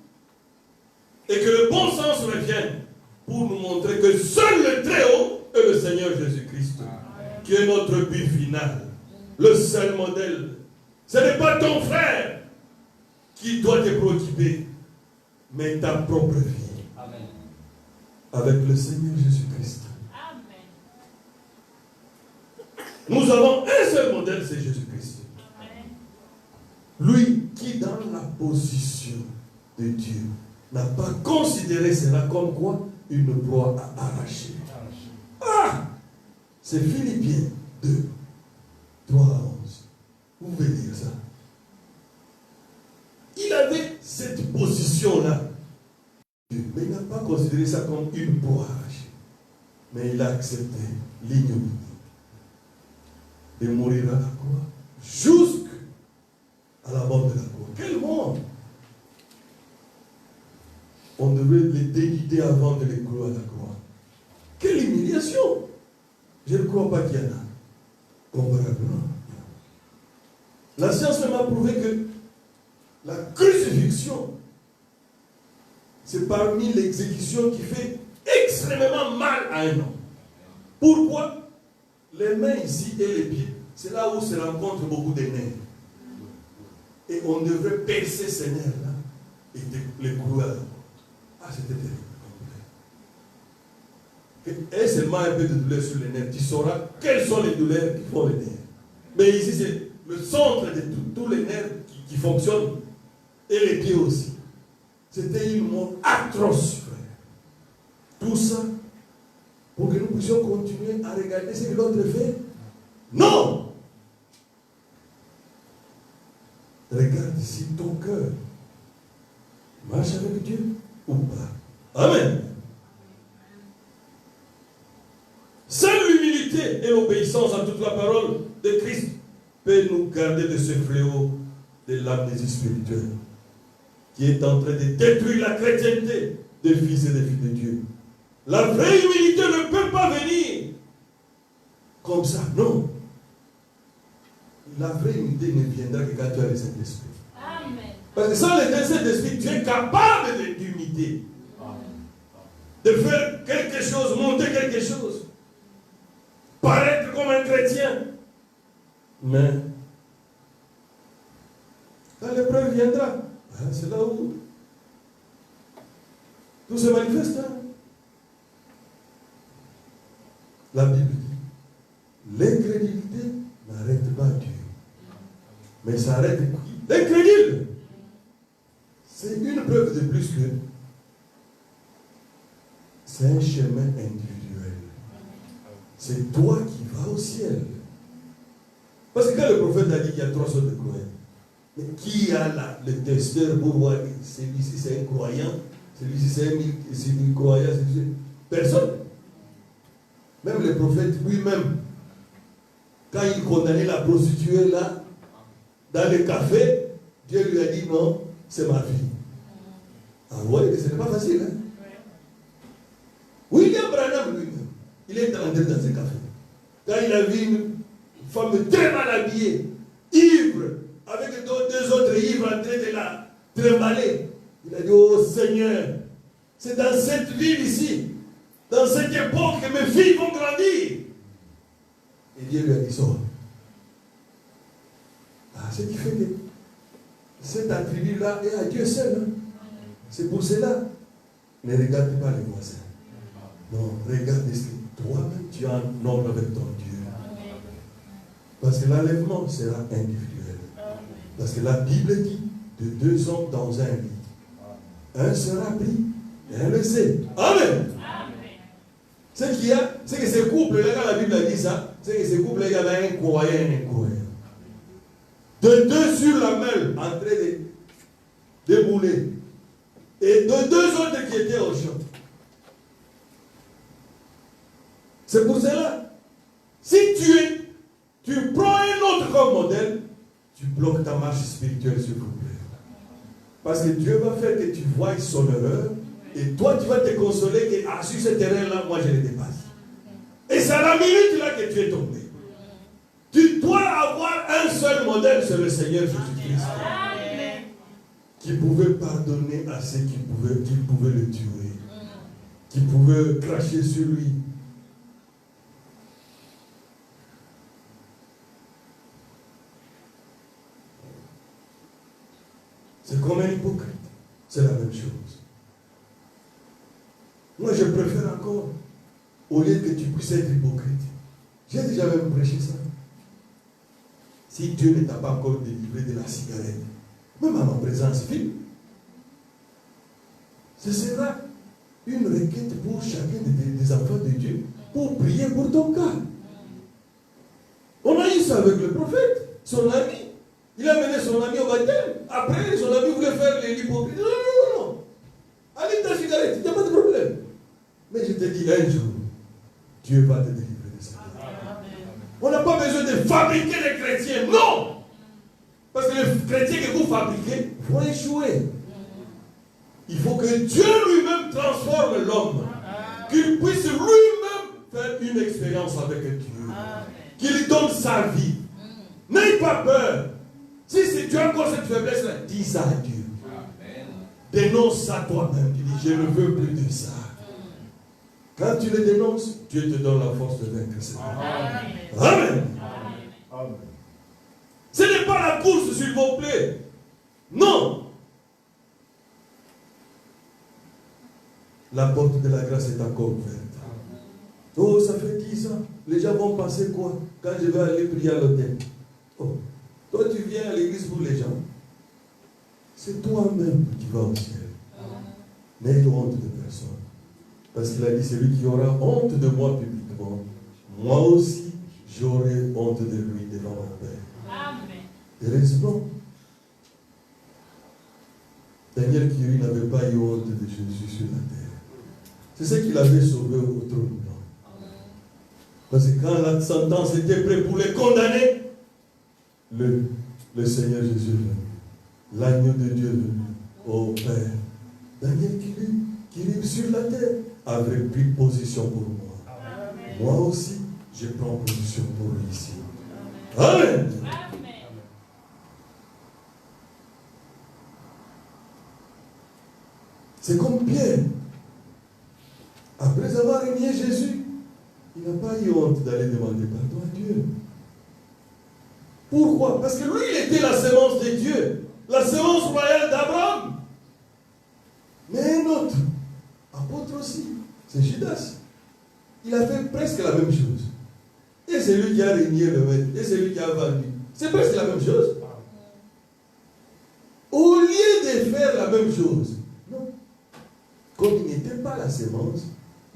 Et que le bon sens revienne pour nous montrer que seul le Très-Haut est le Seigneur Jésus-Christ. Qui est notre but final. Le seul modèle. Ce n'est pas ton frère qui doit te préoccuper, mais ta propre vie. Avec le Seigneur Jésus-Christ. Nous avons un seul modèle, c'est Jésus-Christ. Lui qui, dans la position de Dieu, n'a pas considéré cela comme quoi une proie à arracher. Ah! C'est Philippiens 2, 3 à 11. Vous pouvez lire ça. Il avait cette position-là. Mais il n'a pas considéré ça comme une proie arrachée. Mais il a accepté l'ignominie de mourir à la croix jusqu'à la mort de la croix. Quelle mort! On devait les délider avant de les clouer à la croix. Quelle humiliation! Je ne crois pas qu'il y en a. Comparablement. La science m'a prouvé que la crucifixion, c'est parmi l'exécution qui fait extrêmement mal à un homme. Pourquoi? Les mains ici et les pieds, c'est là où se rencontrent beaucoup de nerfs. Et on devrait percer ces nerfs-là et les clouer à la croix. Ah, c'était terrible. Et seulement un peu de douleur sur les nerfs, tu sauras quelles sont les douleurs qui font les nerfs. Mais ici, c'est le centre de tous les nerfs qui fonctionnent. Et les pieds aussi. C'était une mort atroce, frère. Tout ça pour que nous puissions continuer à regarder ce que l'autre fait. Non! Regarde si ton cœur marche avec Dieu ou pas. Amen. fidélité et l'obéissance à toute la parole de Christ peut nous garder de ce fléau de l'amnésie spirituelle qui est en train de détruire la chrétienté des fils et des filles de Dieu. La vraie humilité ne peut pas venir comme ça, non. La vraie humilité ne viendra que quand tu as le Saint-Esprit. Parce que sans le Saint-Esprit, tu es capable d'humilité. De faire quelque chose, monter quelque chose. Paraître comme un chrétien. Mais, quand l'épreuve viendra, c'est là où tout se manifeste. La Bible dit, l'incrédulité n'arrête pas Dieu. Mais ça arrête qui? L'incrédule. C'est une preuve de plus que c'est un chemin individuel. C'est toi qui vas au ciel. Parce que quand le prophète a dit qu'il y a 3 sortes de croyants, mais qui a là le testeur pour voir celui-ci c'est un croyant, celui-ci c'est un croyant, celui-ci... Personne. Même le prophète lui-même, quand il condamnait la prostituée là, dans le café, Dieu lui a dit non, c'est ma fille. Ah ouais, ce n'est pas facile. Hein? William Branham lui-même, il est entré dans ce café. Quand il a vu une femme très mal habillée, ivre, avec 2 autres ivres en train de la trimballer, il a dit, oh Seigneur, c'est dans cette ville ici, dans cette époque que mes filles vont grandir. Et Dieu lui a dit, sors. Ah, ce qui fait que cet attribut-là est à Dieu seul. Hein? C'est pour cela. Ne regarde pas les voisins. Non, regarde ce que toi-même tu as un ordre avec ton Dieu. Parce que l'enlèvement sera individuel. Parce que la Bible dit, de 2 hommes dans un lit, un sera pris et un laissé. Amen. Ce qu'il y a, c'est que ces couples-là, quand la Bible a dit ça, c'est que ces couples-là, il y avait un croyant et un incroyant. De 2 sur la meule, en train de débouler. Et de 2 autres qui étaient au champ. C'est pour cela, si tu prends un autre comme modèle, tu bloques ta marche spirituelle, s'il vous plaît. Parce que Dieu va faire que tu voies son erreur, et toi, tu vas te consoler que sur ce terrain-là, moi, je le dépasse. Et c'est à la minute là que tu es tombé. Tu dois avoir un seul modèle, c'est le Seigneur Jésus-Christ. Qui pouvait pardonner à ceux qui pouvaient le tuer. Qui pouvaient cracher sur lui. C'est comme un hypocrite. C'est la même chose. Moi, je préfère encore, au lieu que tu puisses être hypocrite. J'ai déjà même prêché ça. Si Dieu ne t'a pas encore délivré de la cigarette, même à ma présence filme, ce sera une requête pour chacun des enfants de Dieu pour prier pour ton cas. On a eu ça avec le prophète, son ami. Il a mené son ami au baptême. Après, son ami voulait faire l'hypocrite. Non. Allez ta cigarette, il n'y a pas de problème. Mais je te dis, un jour, Dieu va te délivrer de ça. On n'a pas besoin de fabriquer des chrétiens. Non. Parce que les chrétiens que vous fabriquez vont échouer. Il faut que Dieu lui-même transforme l'homme. Qu'il puisse lui-même faire une expérience avec Dieu. Qu'il donne sa vie. N'aie pas peur. Si tu as encore cette faiblesse-là, dis ça à Dieu. Dénonce ça toi-même. Tu dis, je ne veux plus de ça. Quand tu le dénonces, Dieu te donne la force de vaincre ça. Amen. Amen. Ce n'est pas la course, s'il vous plaît. Non. La porte de la grâce est encore ouverte. Oh, ça fait 10 ans. Les gens vont penser quoi quand je vais aller prier à l'hôtel? Oh, toi, tu viens à l'église pour les gens. C'est toi-même qui vas au ciel. N'aie honte de personne. Parce qu'il a dit, celui qui aura honte de moi publiquement, moi aussi, j'aurai honte de lui devant mon Père. Amen. Heureusement, Daniel Curie n'avait pas eu honte de Jésus sur la terre. C'est ce qu'il avait sauvé au trône blanc. Parce que quand la sentence était prête pour les condamner, le Seigneur Jésus est venu. L'agneau de Dieu est venu. Oh Père, Daniel qui vit sur la terre avait pris position pour moi. Amen. Moi aussi, je prends position pour lui ici. Amen. Amen. C'est comme Pierre. Après avoir renié Jésus, il n'a pas eu honte d'aller demander pardon à Dieu. Pourquoi? Parce que lui, il était la sémence de Dieu, la sémence royale d'Abraham. Mais un autre, apôtre aussi, c'est Judas. Il a fait presque la même chose. Et c'est lui qui a régné le maître, et c'est lui qui a vendu. C'est presque la même chose. Au lieu de faire la même chose, non. Comme il n'était pas la sémence,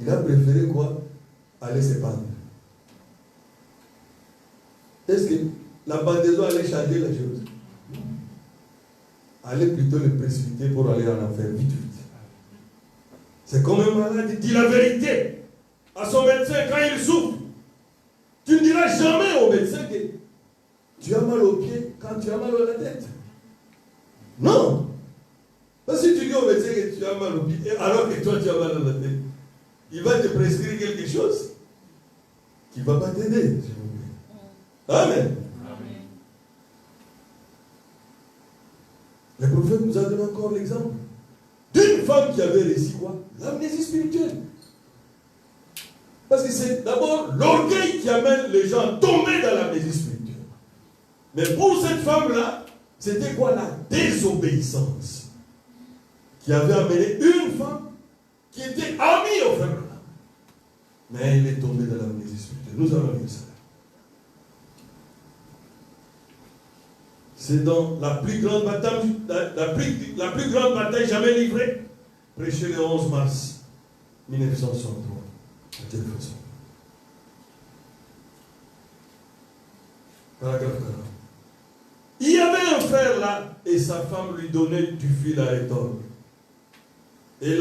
il a préféré quoi? Aller se pendre. Est-ce que la pendaison allait changer la chose? Allait plutôt le précipiter pour aller en enfer vite vite. C'est comme un malade, il dit la vérité à son médecin quand il souffre. Tu ne diras jamais au médecin que tu as mal au pied quand tu as mal à la tête. Non. Parce que si tu dis au médecin que tu as mal au pied, alors que toi tu as mal à la tête, il va te prescrire quelque chose qui ne va pas t'aider. Amen. Amen. Le prophète nous a donné encore l'exemple d'une femme qui avait réussi quoi? L'amnésie spirituelle. Parce que c'est d'abord l'orgueil qui amène les gens à tomber dans l'amnésie spirituelle. Mais pour cette femme-là, c'était quoi? La désobéissance qui avait amené une femme qui était amie au frère. Mais elle est tombée dans l'amnésie spirituelle. Nous allons lire ça. C'est dans la plus grande bataille, la plus grande bataille jamais livrée, prêchée le 11 mars 1963. De quelle façon? Paragraphe 40. Il y avait un frère là, et sa femme lui donnait du fil à retordre. Il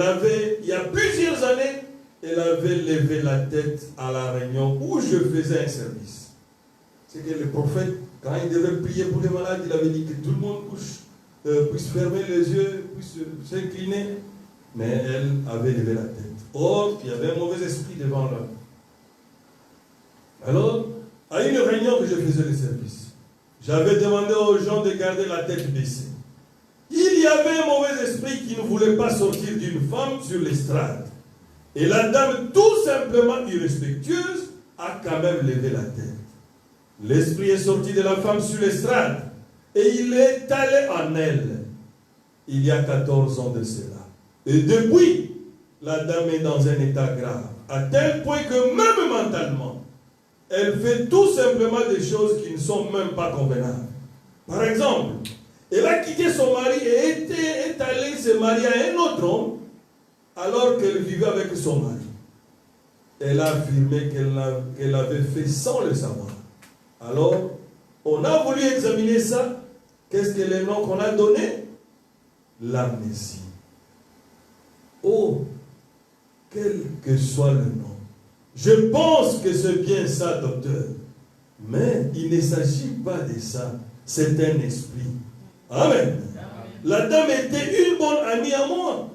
y a plusieurs années, elle avait levé la tête à la réunion où je faisais un service. C'est que le prophète, quand il devait prier pour les malades, il avait dit que tout le monde puisse fermer les yeux, puisse s'incliner. Mais elle avait levé la tête. Or, il y avait un mauvais esprit devant là. Alors, à une réunion que je faisais le service, j'avais demandé aux gens de garder la tête baissée. Il y avait un mauvais esprit qui ne voulait pas sortir d'une femme sur l'estrade. Et la dame, tout simplement irrespectueuse, a quand même levé la tête. L'esprit est sorti de la femme sur l'estrade et il est allé en elle. Il y a 14 ans de cela. Et depuis, la dame est dans un état grave, à tel point que même mentalement, elle fait tout simplement des choses qui ne sont même pas convenables. Par exemple, elle a quitté son mari et est allée se marier à un autre homme alors qu'elle vivait avec son mari. Elle a affirmé qu'elle avait fait sans le savoir. Alors, on a voulu examiner ça. Qu'est-ce que le nom qu'on a donné? L'amnésie. Oh, quel que soit le nom. Je pense que c'est bien ça, docteur. Mais il ne s'agit pas de ça. C'est un esprit. Amen. La dame était une bonne amie à moi.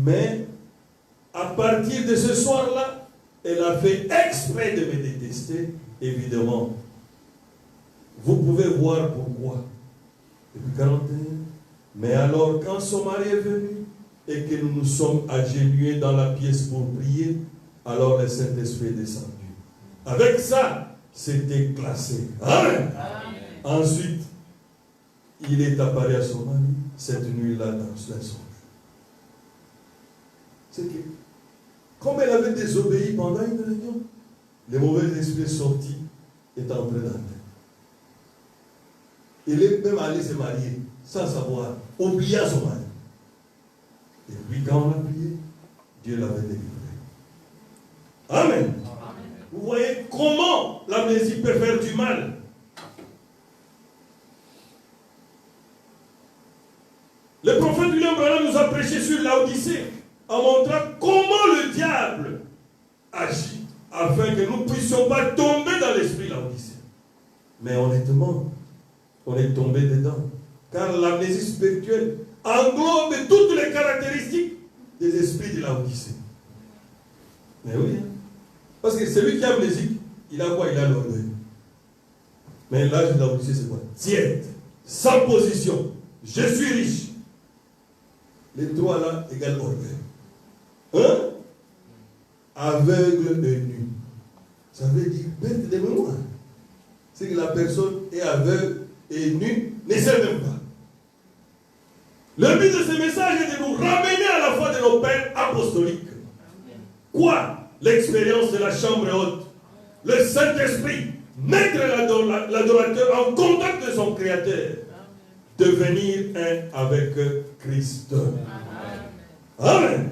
Mais, à partir de ce soir-là, elle a fait exprès de me détester, évidemment. Vous pouvez voir pourquoi. Depuis 41 ans. Mais alors, quand son mari est venu et que nous nous sommes agenouillés dans la pièce pour prier, alors le Saint-Esprit est descendu. Avec ça, c'était classé. Amen. Amen. Ensuite, il est apparu à son mari cette nuit-là dans un songe. C'est que, comme elle avait désobéi pendant une réunion, le mauvais esprit sorti est entré dans elle. Il est même allé se marier sans savoir, oubliant son mari. Et puis quand on a prié, Dieu l'avait délivré. Amen. Amen. Vous voyez comment l'amnésie peut faire du mal. Le prophète William Branham nous a prêché sur l'Odyssée en montrant comment le diable agit afin que nous ne puissions pas tomber dans l'esprit laodicéen. Mais honnêtement, on est tombé dedans. Car l'amnésie spirituelle englobe toutes les caractéristiques des esprits de Laodicée. Mais oui, parce que celui qui est amnésique, il a quoi? Il a l'orgueil. Mais l'âge de Laodicée, c'est quoi? Tiède, sans position, je suis riche. Les trois là égale orgueil. Aveugle et nu. Ça veut dire perte de mémoire. C'est que la personne est aveugle et nue, ne sait même pas. Le but de ce message est de nous ramener à la foi de nos pères apostoliques. Quoi? L'expérience de la chambre haute. Le Saint-Esprit. Mettre l'adorateur en contact de son Créateur. Devenir un avec Christ. Amen.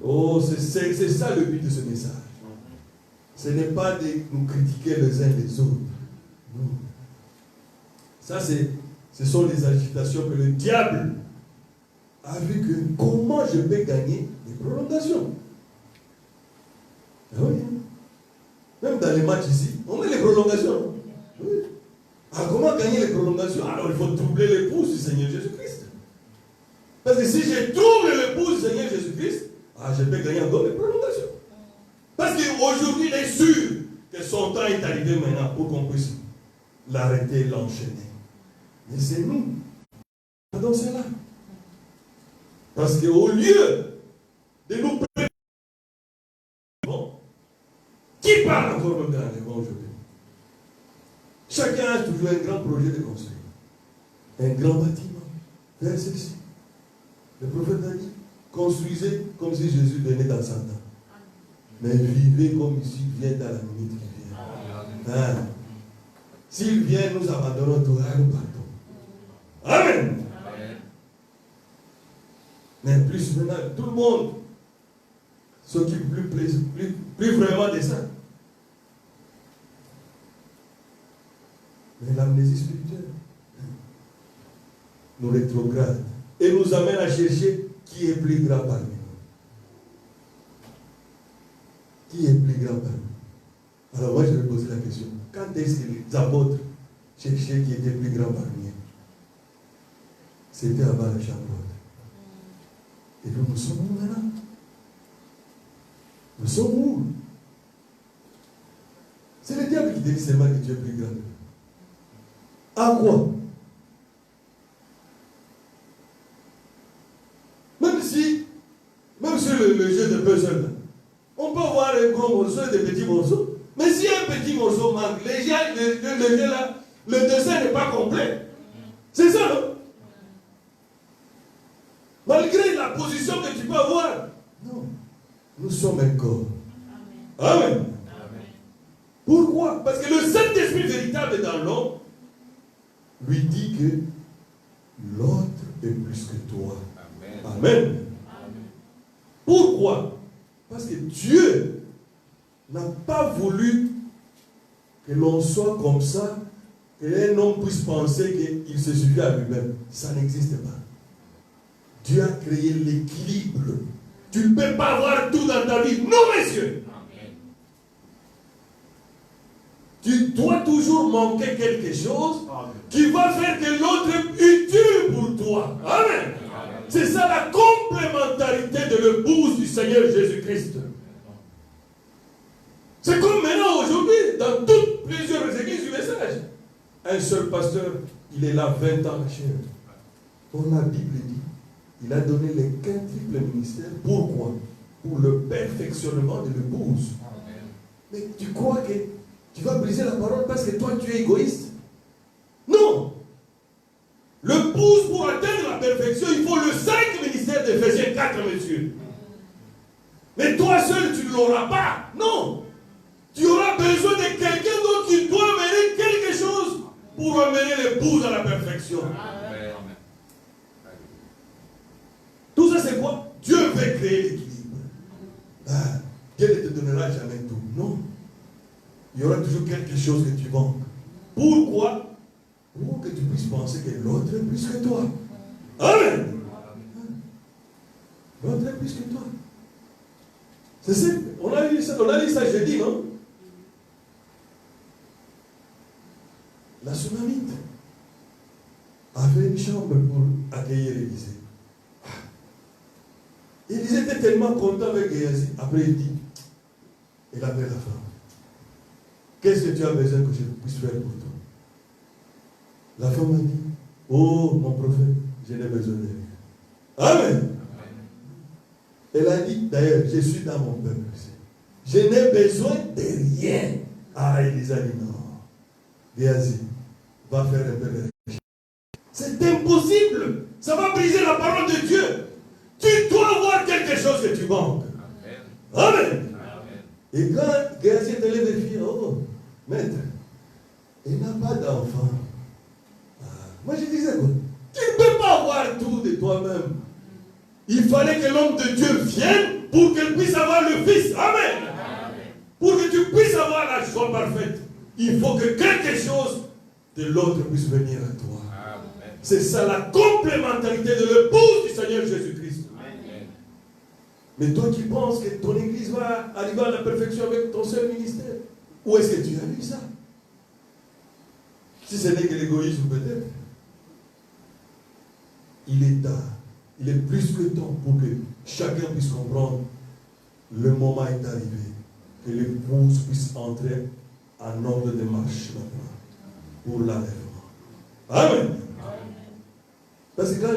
Oh, c'est ça le but de ce message. Ce n'est pas de nous critiquer les uns les autres. Non. Ça, ce sont les agitations que le diable a vu que comment je peux gagner des prolongations. Ah oui. Même dans les matchs ici, on met les prolongations. Oui. Ah, comment gagner les prolongations? Alors il faut troubler l'épouse du Seigneur Jésus-Christ. Parce que si je trouble l'épouse du Seigneur Jésus-Christ, je peux gagner encore les prolongations. Parce qu'aujourd'hui, il est sûr que son temps est arrivé maintenant pour qu'on puisse l'arrêter et l'enchaîner. Mais c'est nous. Pardon, c'est là. Parce qu'au lieu de nous préparer, qui parle encore le grand événement aujourd'hui? Chacun a toujours un grand projet de construire. Un grand bâtiment. Vers ceci. Le prophète a dit, construisez comme si Jésus venait dans 100 ans. Mais vivez comme s'il vient dans la minute qui vient. S'il vient, nous abandonnons tout et nous partons. Amen. Mais plus maintenant, tout le monde s'occupe plus vraiment de ça. Mais l'amnésie spirituelle nous rétrograde et nous amène à chercher qui est plus grand parmi nous. Qui est plus grand parmi nous? Alors moi je vais poser la question. Quand est-ce que les apôtres cherchaient qui était plus grand parmi eux? C'était avant la chambre haute. Et nous sommes où maintenant? Nous sommes où? C'est le diable qui dit seulement que tu es plus grand. À quoi? Même si le jeu de puzzle, on peut avoir un gros morceau et des petits morceaux. Mais si un petit morceau manque, le jeu là, le dessin n'est pas complet. C'est ça, non? Malgré la position que tu peux avoir. Non. Nous sommes un corps. Amen. Amen. Pourquoi? Parce que le Saint-Esprit véritable dans l'homme lui dit que l'autre est plus que toi. Amen. Amen. Amen. Pourquoi? Parce que Dieu n'a pas voulu que l'on soit comme ça, qu'un homme puisse penser qu'il se suffit à lui-même. Ça n'existe pas. Dieu a créé l'équilibre. Tu ne peux pas avoir tout dans ta vie. Non, messieurs. Tu dois toujours manquer quelque chose qui va faire que l'autre est utile pour toi. Amen. C'est ça la complémentarité de l'épouse du Seigneur Jésus-Christ. C'est comme maintenant aujourd'hui, dans toutes plusieurs églises du message. Un seul pasteur, il est là 20 ans à chair. Or la Bible dit, il a donné les quintuples ministères. Pourquoi? Pour le perfectionnement de l'épouse. Mais tu crois que tu vas briser la parole parce que toi tu es égoïste? Non! L'épouse, pour atteindre la perfection, il faut le 5 ministère d'Éphésiens 4, messieurs. Mais toi seul, tu ne l'auras pas. Non! Tu auras besoin de quelqu'un d'autre qui doit amener quelque chose pour amener l'épouse à la perfection. Amen. Tout ça, c'est quoi? Dieu veut créer l'équilibre. Dieu ne te donnera jamais tout. Non. Il y aura toujours quelque chose que tu manques. Pourquoi? Pour que tu puisses penser que l'autre est plus que toi. Amen. L'autre est plus que toi. C'est simple. On a lu ça jeudi, non? la Sunamite, avait une chambre pour accueillir Élisée. Élisée était tellement content avec Géasi. Après, il dit, il appelle la femme. Qu'est-ce que tu as besoin que je puisse faire pour toi? La femme a dit, oh mon prophète, je n'ai besoin de rien. Amen. Elle a dit, d'ailleurs, je suis dans mon peuple. Je n'ai besoin de rien. Ah, Élisée a dit, non. Géasi, va faire un peu de rien. C'est impossible. Ça va briser la parole de Dieu. Tu dois avoir quelque chose que tu manques. Amen. Amen. Et quand Géasi est allé vérifier, oh, maître, il n'a pas d'enfant. Moi je disais quoi? Tu ne peux pas avoir tout de toi-même. Il fallait que l'homme de Dieu vienne pour qu'il puisse avoir le Fils. Amen. Amen. Pour que tu puisses avoir la joie parfaite, il faut que quelque chose de l'autre puisse venir à toi. Amen. C'est ça la complémentarité de l'épouse du Seigneur Jésus-Christ. Amen. Mais toi qui penses que ton église va arriver à la perfection avec ton seul ministère, où est-ce que tu as vu ça? Si ce n'est que l'égoïsme peut-être. Il est tard. Il est plus que temps pour que chacun puisse comprendre. Le moment est arrivé. Que l'épouse puisse entrer en ordre de marche maintenant. Pour l'enlèvement. Amen. Parce que quand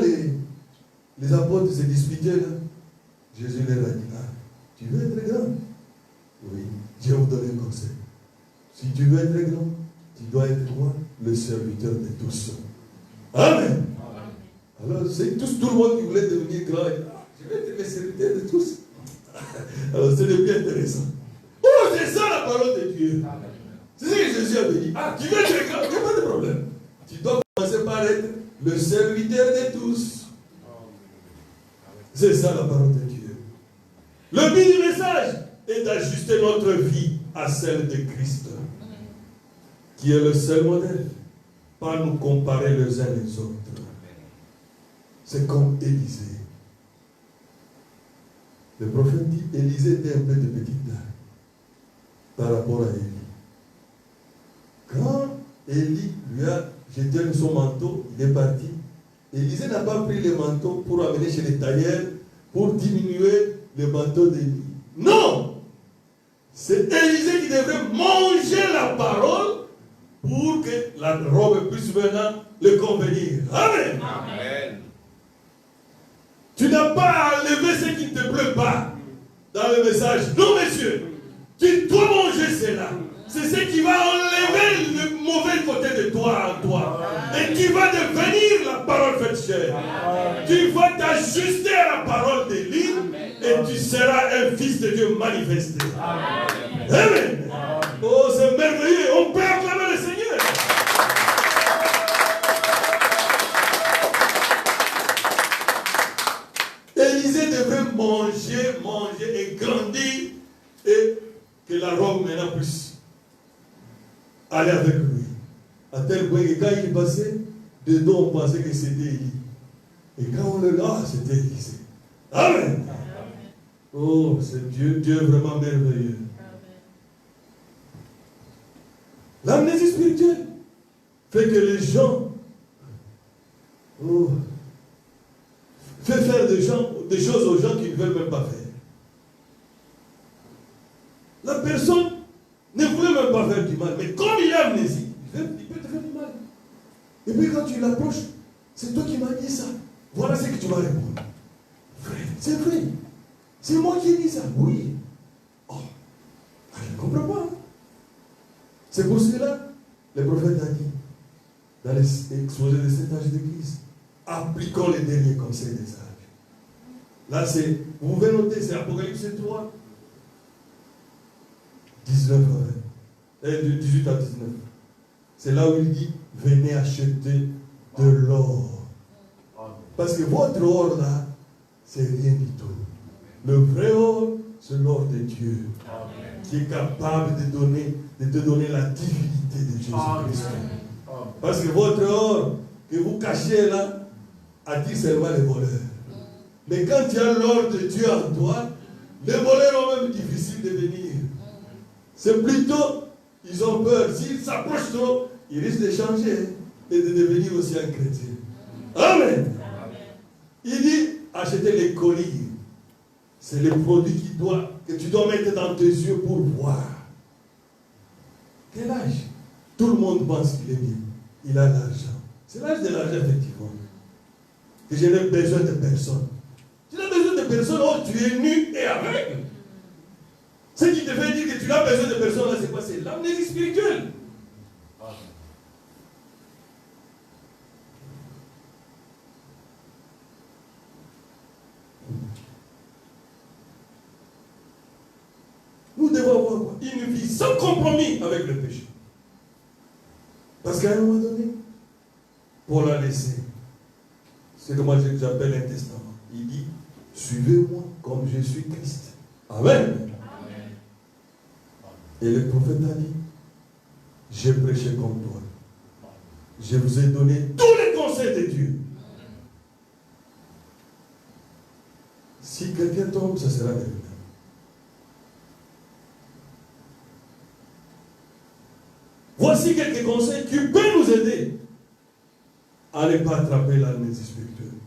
les apôtres se disputaient là, Jésus leur a dit, ah, tu veux être grand? Oui, je vais vous donner un conseil. Si tu veux être grand, tu dois être quoi? Le serviteur de tous. Amen. Alors, c'est tout le monde qui voulait devenir grand. Ah, je vais être le serviteur de tous. Alors, c'est le bien intéressant. Oh, c'est ça la parole de Dieu. C'est ce que Jésus avait dit. Ah, tu veux être grand, il n'y a pas de problème. Tu dois commencer par être le serviteur de tous. C'est ça la parole de Dieu. Le but du message est d'ajuster notre vie à celle de Christ, qui est le seul modèle. Pas nous comparer les uns les autres. C'est comme Élisée. Le prophète dit, Élisée était un peu de petite taille par rapport à Élie. Quand Élie lui a jeté son manteau, il est parti. Élisée n'a pas pris le manteau pour amener chez les tailleurs pour diminuer le manteau d'Élie. Non! C'est Élisée qui devrait manger la parole pour que la robe puisse maintenant le convenir. Amen. Amen. Tu n'as pas à enlever ce qui ne te plaît pas dans le message. Non, monsieur. Tu dois manger cela. C'est ce qui va enlever le mauvais côté de toi en toi. Et tu vas devenir la parole faite chair. Tu vas t'ajuster à la parole d'Élie et tu seras un fils de Dieu manifesté. Amen. Amen. Oh, c'est merveilleux. On peut acclamer le Seigneur. Élisée devrait manger et grandir et que la robe maintenant puisse aller avec lui. À tel point que quand il passait, dedans on pensait que c'était Élie. Et quand on le l'a, c'était Élisée. Amen. Oh, c'est Dieu est vraiment merveilleux. L'amnésie spirituelle fait que les gens fait faire des choses aux gens qui ne veulent même pas faire. La personne ne voulait même pas faire du mal, mais comme il a amnésie, il peut te faire du mal. Et puis quand tu l'approches, c'est toi qui m'as dit ça. Voilà ce que tu vas répondre. Frère, c'est vrai. C'est moi qui ai dit ça. Oui. Oh, je ne comprends pas. C'est pour cela, le prophète a dit, dans l'exposé de cet âge de Christ, appliquons les derniers conseils des sages. Là, c'est, vous pouvez noter, c'est Apocalypse 3, 19 à 20. 18 à 19. C'est là où il dit, venez acheter de l'or. Parce que votre or là, c'est rien du tout. Le vrai or, c'est l'or de Dieu. Amen. Qui est capable de te donner la divinité de Jésus-Christ. Parce que votre or que vous cachez là, attire seulement les voleurs. Mais quand tu as l'or de Dieu en toi, les voleurs ont même difficile de venir. C'est plutôt, ils ont peur. S'ils s'approchent trop, il risque de changer et de devenir aussi un chrétien. Amen. Il dit, acheter les colis. C'est le produit que tu dois mettre dans tes yeux pour voir. Quel âge? Tout le monde pense qu'il est bien. Il a l'argent. C'est l'âge de l'argent, effectivement. Que je n'ai besoin de personne. Tu n'as besoin de personne, oh, tu es nu et aveugle. Ce qui te fait dire que tu n'as besoin de personne, là, c'est quoi? C'est l'amnésie spirituelle. Nous devons avoir quoi? Une vie sans compromis avec le péché. Parce qu'à un moment donné, Paul a laissé ce que moi j'appelle un testament. Il dit, suivez-moi comme je suis Christ. Amen. Amen. Et le prophète a dit, j'ai prêché comme toi. Je vous ai donné tous les conseils de Dieu. Si quelqu'un tombe, ça sera terminé. Voici quelques conseils qui peuvent nous aider à ne pas attraper l'amnésie spirituelle.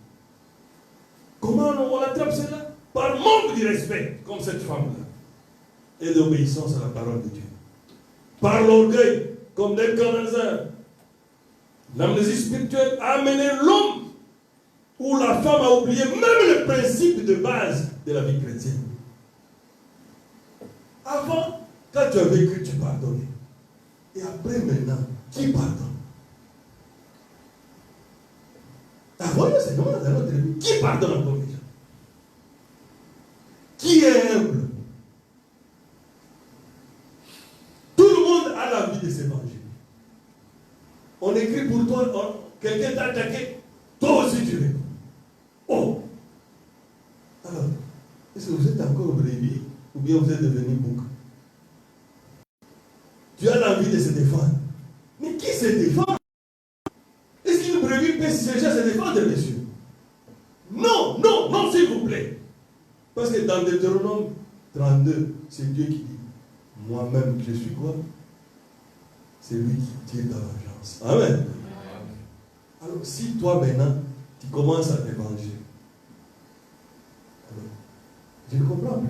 Comment on attrape cela? Par manque de respect, comme cette femme-là, et d'obéissance à la parole de Dieu. Par l'orgueil, comme Nebuchadnezzar. L'amnésie spirituelle a amené l'homme ou la femme à oublier même le principe de base de la vie chrétienne. Avant, quand tu as vécu, tu pardonnais. Et après, maintenant, qui pardonne? Avant, c'est comment dans notre vie? Qui pardonne encore les gens? Qui est humble? Tout le monde a l'envie de s'évangéliser. On écrit pour toi, quelqu'un t'a attaqué, toi aussi tu réponds. Oh! Alors, est-ce que vous êtes encore brebis ou bien vous êtes devenu bouc? Tu as l'envie de se défendre. Mais qui se défend? Est-ce qu'une brebis peut déjà se défendre, messieurs? Non, non, non, s'il vous plaît. Parce que dans Deutéronome 32, c'est Dieu qui dit, moi-même, je suis quoi? C'est lui qui tire ta vengeance. Amen. Alors, si toi maintenant, tu commences à te venger, alors, je ne comprends plus.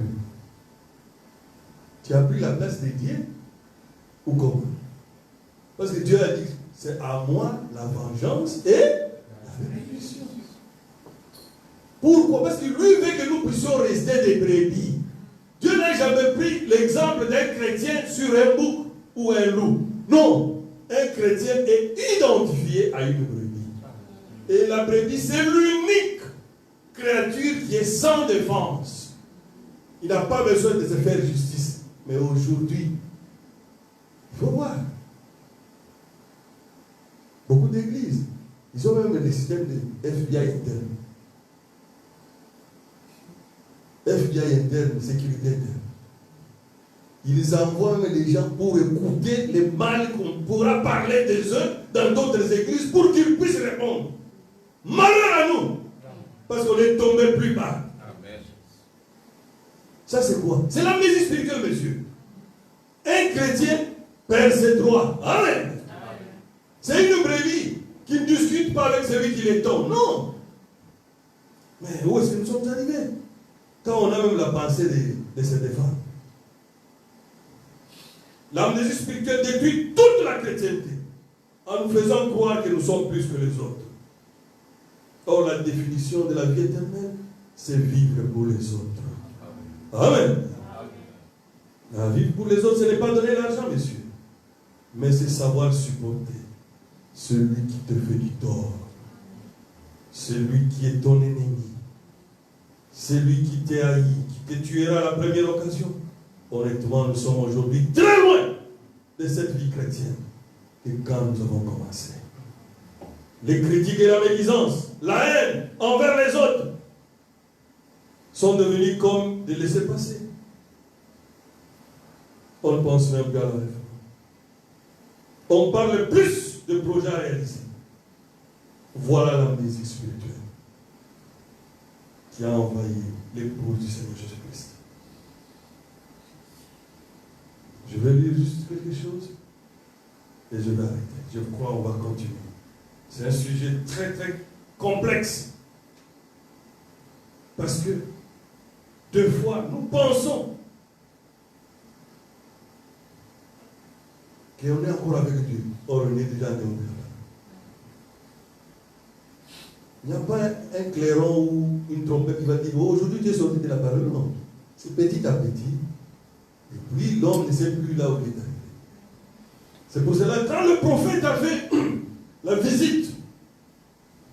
Tu as pris la place de Dieu ou comment? Parce que Dieu a dit, c'est à moi la vengeance et la rédemption. Pourquoi? Parce que lui veut que nous puissions rester des brebis. Dieu n'a jamais pris l'exemple d'un chrétien sur un bouc ou un loup. Non, un chrétien est identifié à une brebis. Et la brebis, c'est l'unique créature qui est sans défense. Il n'a pas besoin de se faire justice. Mais aujourd'hui, il faut voir. Beaucoup d'églises, ils ont même des systèmes de FBI interne. FBI interne, sécurité interne. Ils envoient même des gens pour écouter les mal qu'on pourra parler des uns dans d'autres églises pour qu'ils puissent répondre. Malheur à nous, parce qu'on est tombé plus bas. Amen. Ça c'est quoi? C'est l'amnésie spirituelle, monsieur. Un chrétien perd ses droits. Amen. Amen. C'est une brebis qui ne discute pas avec celui qui les tombe. Non. Mais où est-ce que nous sommes arrivés? Quand on a même la pensée de se défendre. L'amnésie spirituelle détruit toute la chrétienté en nous faisant croire que nous sommes plus que les autres. Or, la définition de la vie éternelle, c'est vivre pour les autres. Amen. La vivre pour les autres, ce n'est pas donner l'argent, messieurs, mais c'est savoir supporter celui qui te fait du tort, celui qui est ton ennemi, celui qui t'a haï, qui te tuera à la première occasion. Honnêtement, nous sommes aujourd'hui très loin de cette vie chrétienne que quand nous avons commencé. Les critiques et la médisance, la haine envers les autres sont devenus comme des laissez-passer. On ne pense même plus à la réforme. On parle plus de projets à réaliser. Voilà l'amnésie spirituelle qui a envahi l'épouse du Seigneur Jésus-Christ. Je vais lire juste quelque chose. Et je vais arrêter. Je crois qu'on va continuer. C'est un sujet très très complexe. Parce que, deux fois, nous pensons qu'on est encore avec Dieu. Or, on est déjà né. Il n'y a pas un clairon ou une trompette qui va dire oh, aujourd'hui tu es sorti de la parole. Non. C'est petit à petit. Et puis l'homme ne sait plus là où il est arrivé. C'est pour cela que quand le prophète a fait la visite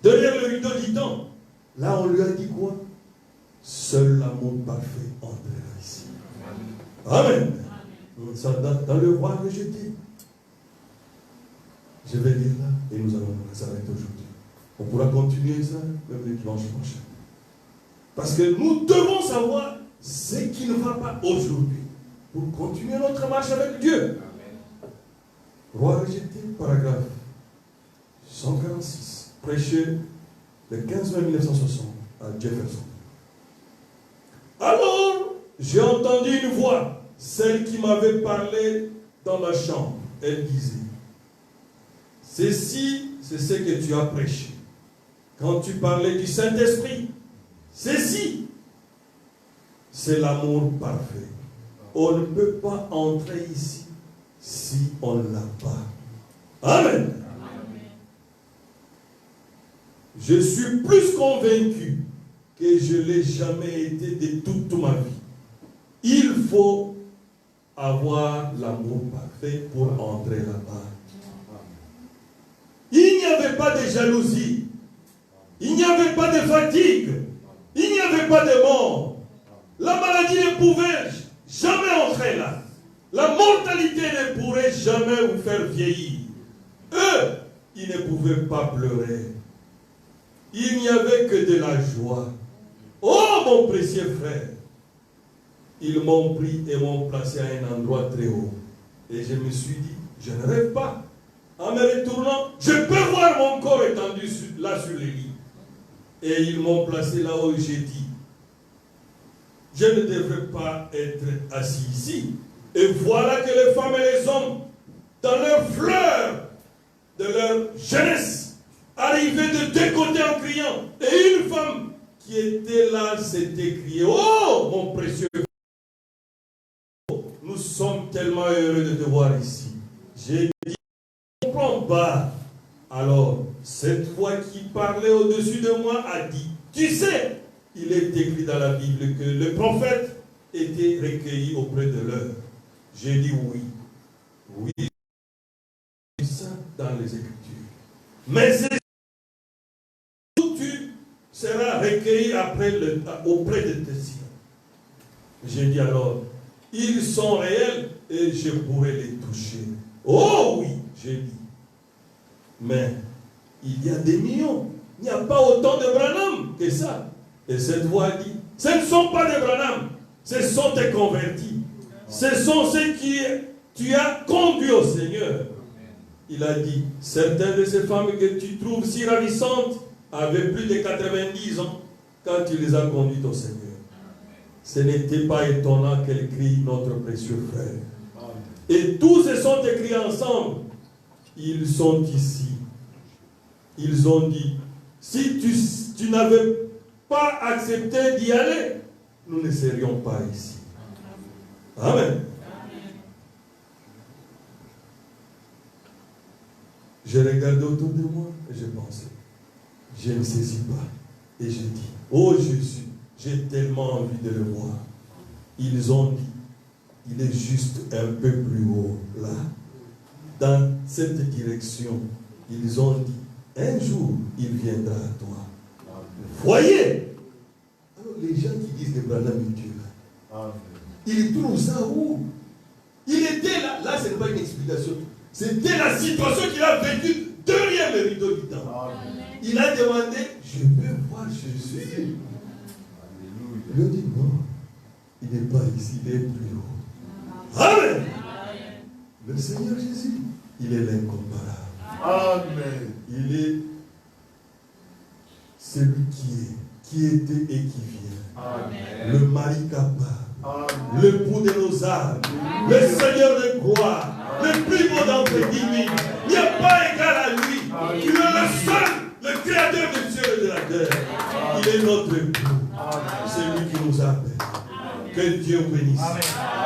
derrière le rideau du temps, là on lui a dit quoi? Seul l'amour parfait entrera ici. Amen. Dans le roi rejeté. Je vais lire là et nous allons s'arrêter aujourd'hui. On pourra continuer ça même le dimanche prochain. Parce que nous devons savoir ce qui ne va pas aujourd'hui pour continuer notre marche avec Dieu. Amen. Roi rejeté, paragraphe 146, prêché le 15 mai 1960 à Jefferson. Alors, j'ai entendu une voix, celle qui m'avait parlé dans la chambre. Elle disait, ceci, c'est ce que tu as prêché. Quand tu parlais du Saint-Esprit, ceci, c'est l'amour parfait. On ne peut pas entrer ici si on ne l'a pas. Amen. Amen. Je suis plus convaincu que je ne l'ai jamais été de toute ma vie. Il faut avoir l'amour parfait pour entrer là-bas. Il n'y avait pas de jalousie. Il n'y avait pas de fatigue. Il n'y avait pas de mort. La maladie ne pouvait jamais entrer là. La mortalité ne pourrait jamais vous faire vieillir. Eux, ils ne pouvaient pas pleurer. Il n'y avait que de la joie. Oh mon précieux frère, ils m'ont pris et m'ont placé à un endroit très haut. Et je me suis dit, je ne rêve pas. En me retournant, je peux voir mon corps étendu là sur les lits. Et ils m'ont placé là où j'ai dit, je ne devrais pas être assis ici. Et voilà que les femmes et les hommes, dans leur fleur de leur jeunesse, arrivaient de deux côtés en criant. Et une femme qui était là s'était criée, oh mon précieux, nous sommes tellement heureux de te voir ici. J'ai dit, je ne comprends pas. Alors, cette voix qui parlait au-dessus de moi a dit, tu sais, il est écrit dans la Bible que le prophète était recueilli auprès de l'heure. J'ai dit oui. Oui, c'est ça dans les Écritures. Mais c'est où tu seras recueilli auprès de tes siens. J'ai dit alors, ils sont réels et je pourrais les toucher. Oh oui, j'ai dit. Mais il y a des millions. Il n'y a pas autant de Branham que ça. Et cette voix dit, ce ne sont pas des Branham, ce sont tes convertis. Ce sont ceux qui tu as conduits au Seigneur. Il a dit, certaines de ces femmes que tu trouves si ravissantes avaient plus de 90 ans quand tu les as conduites au Seigneur. Ce n'était pas étonnant qu'elles crient notre précieux frère. Et tous se sont écrits ensemble. Ils sont ici. Ils ont dit, si tu n'avais pas accepté d'y aller, nous ne serions pas ici. Amen. J'ai regardé autour de moi et j'ai pensé, je ne saisis pas. Et j'ai dit, oh Jésus, j'ai tellement envie de le voir. Ils ont dit, il est juste un peu plus haut, là. Dans cette direction, ils ont dit, un jour, il viendra à toi. Voyez. Alors les gens qui disent que Branham est Dieu, ils trouvent ça où? Il était là. Là, ce n'est pas une explication. C'était la situation qu'il a vécue derrière le rideau du temps. Il a demandé, je peux voir Jésus. Il a dit non, il n'est pas ici, il est plus haut. Amen. Le Seigneur Jésus, il est l'incomparable. Amen. Il est celui qui était et qui vient. Amen. Le mari capable, l'époux de nos âmes, le Seigneur de gloire, le plus beau d'entre 10 000. qui nous a appelés. Que Dieu bénisse. Amen.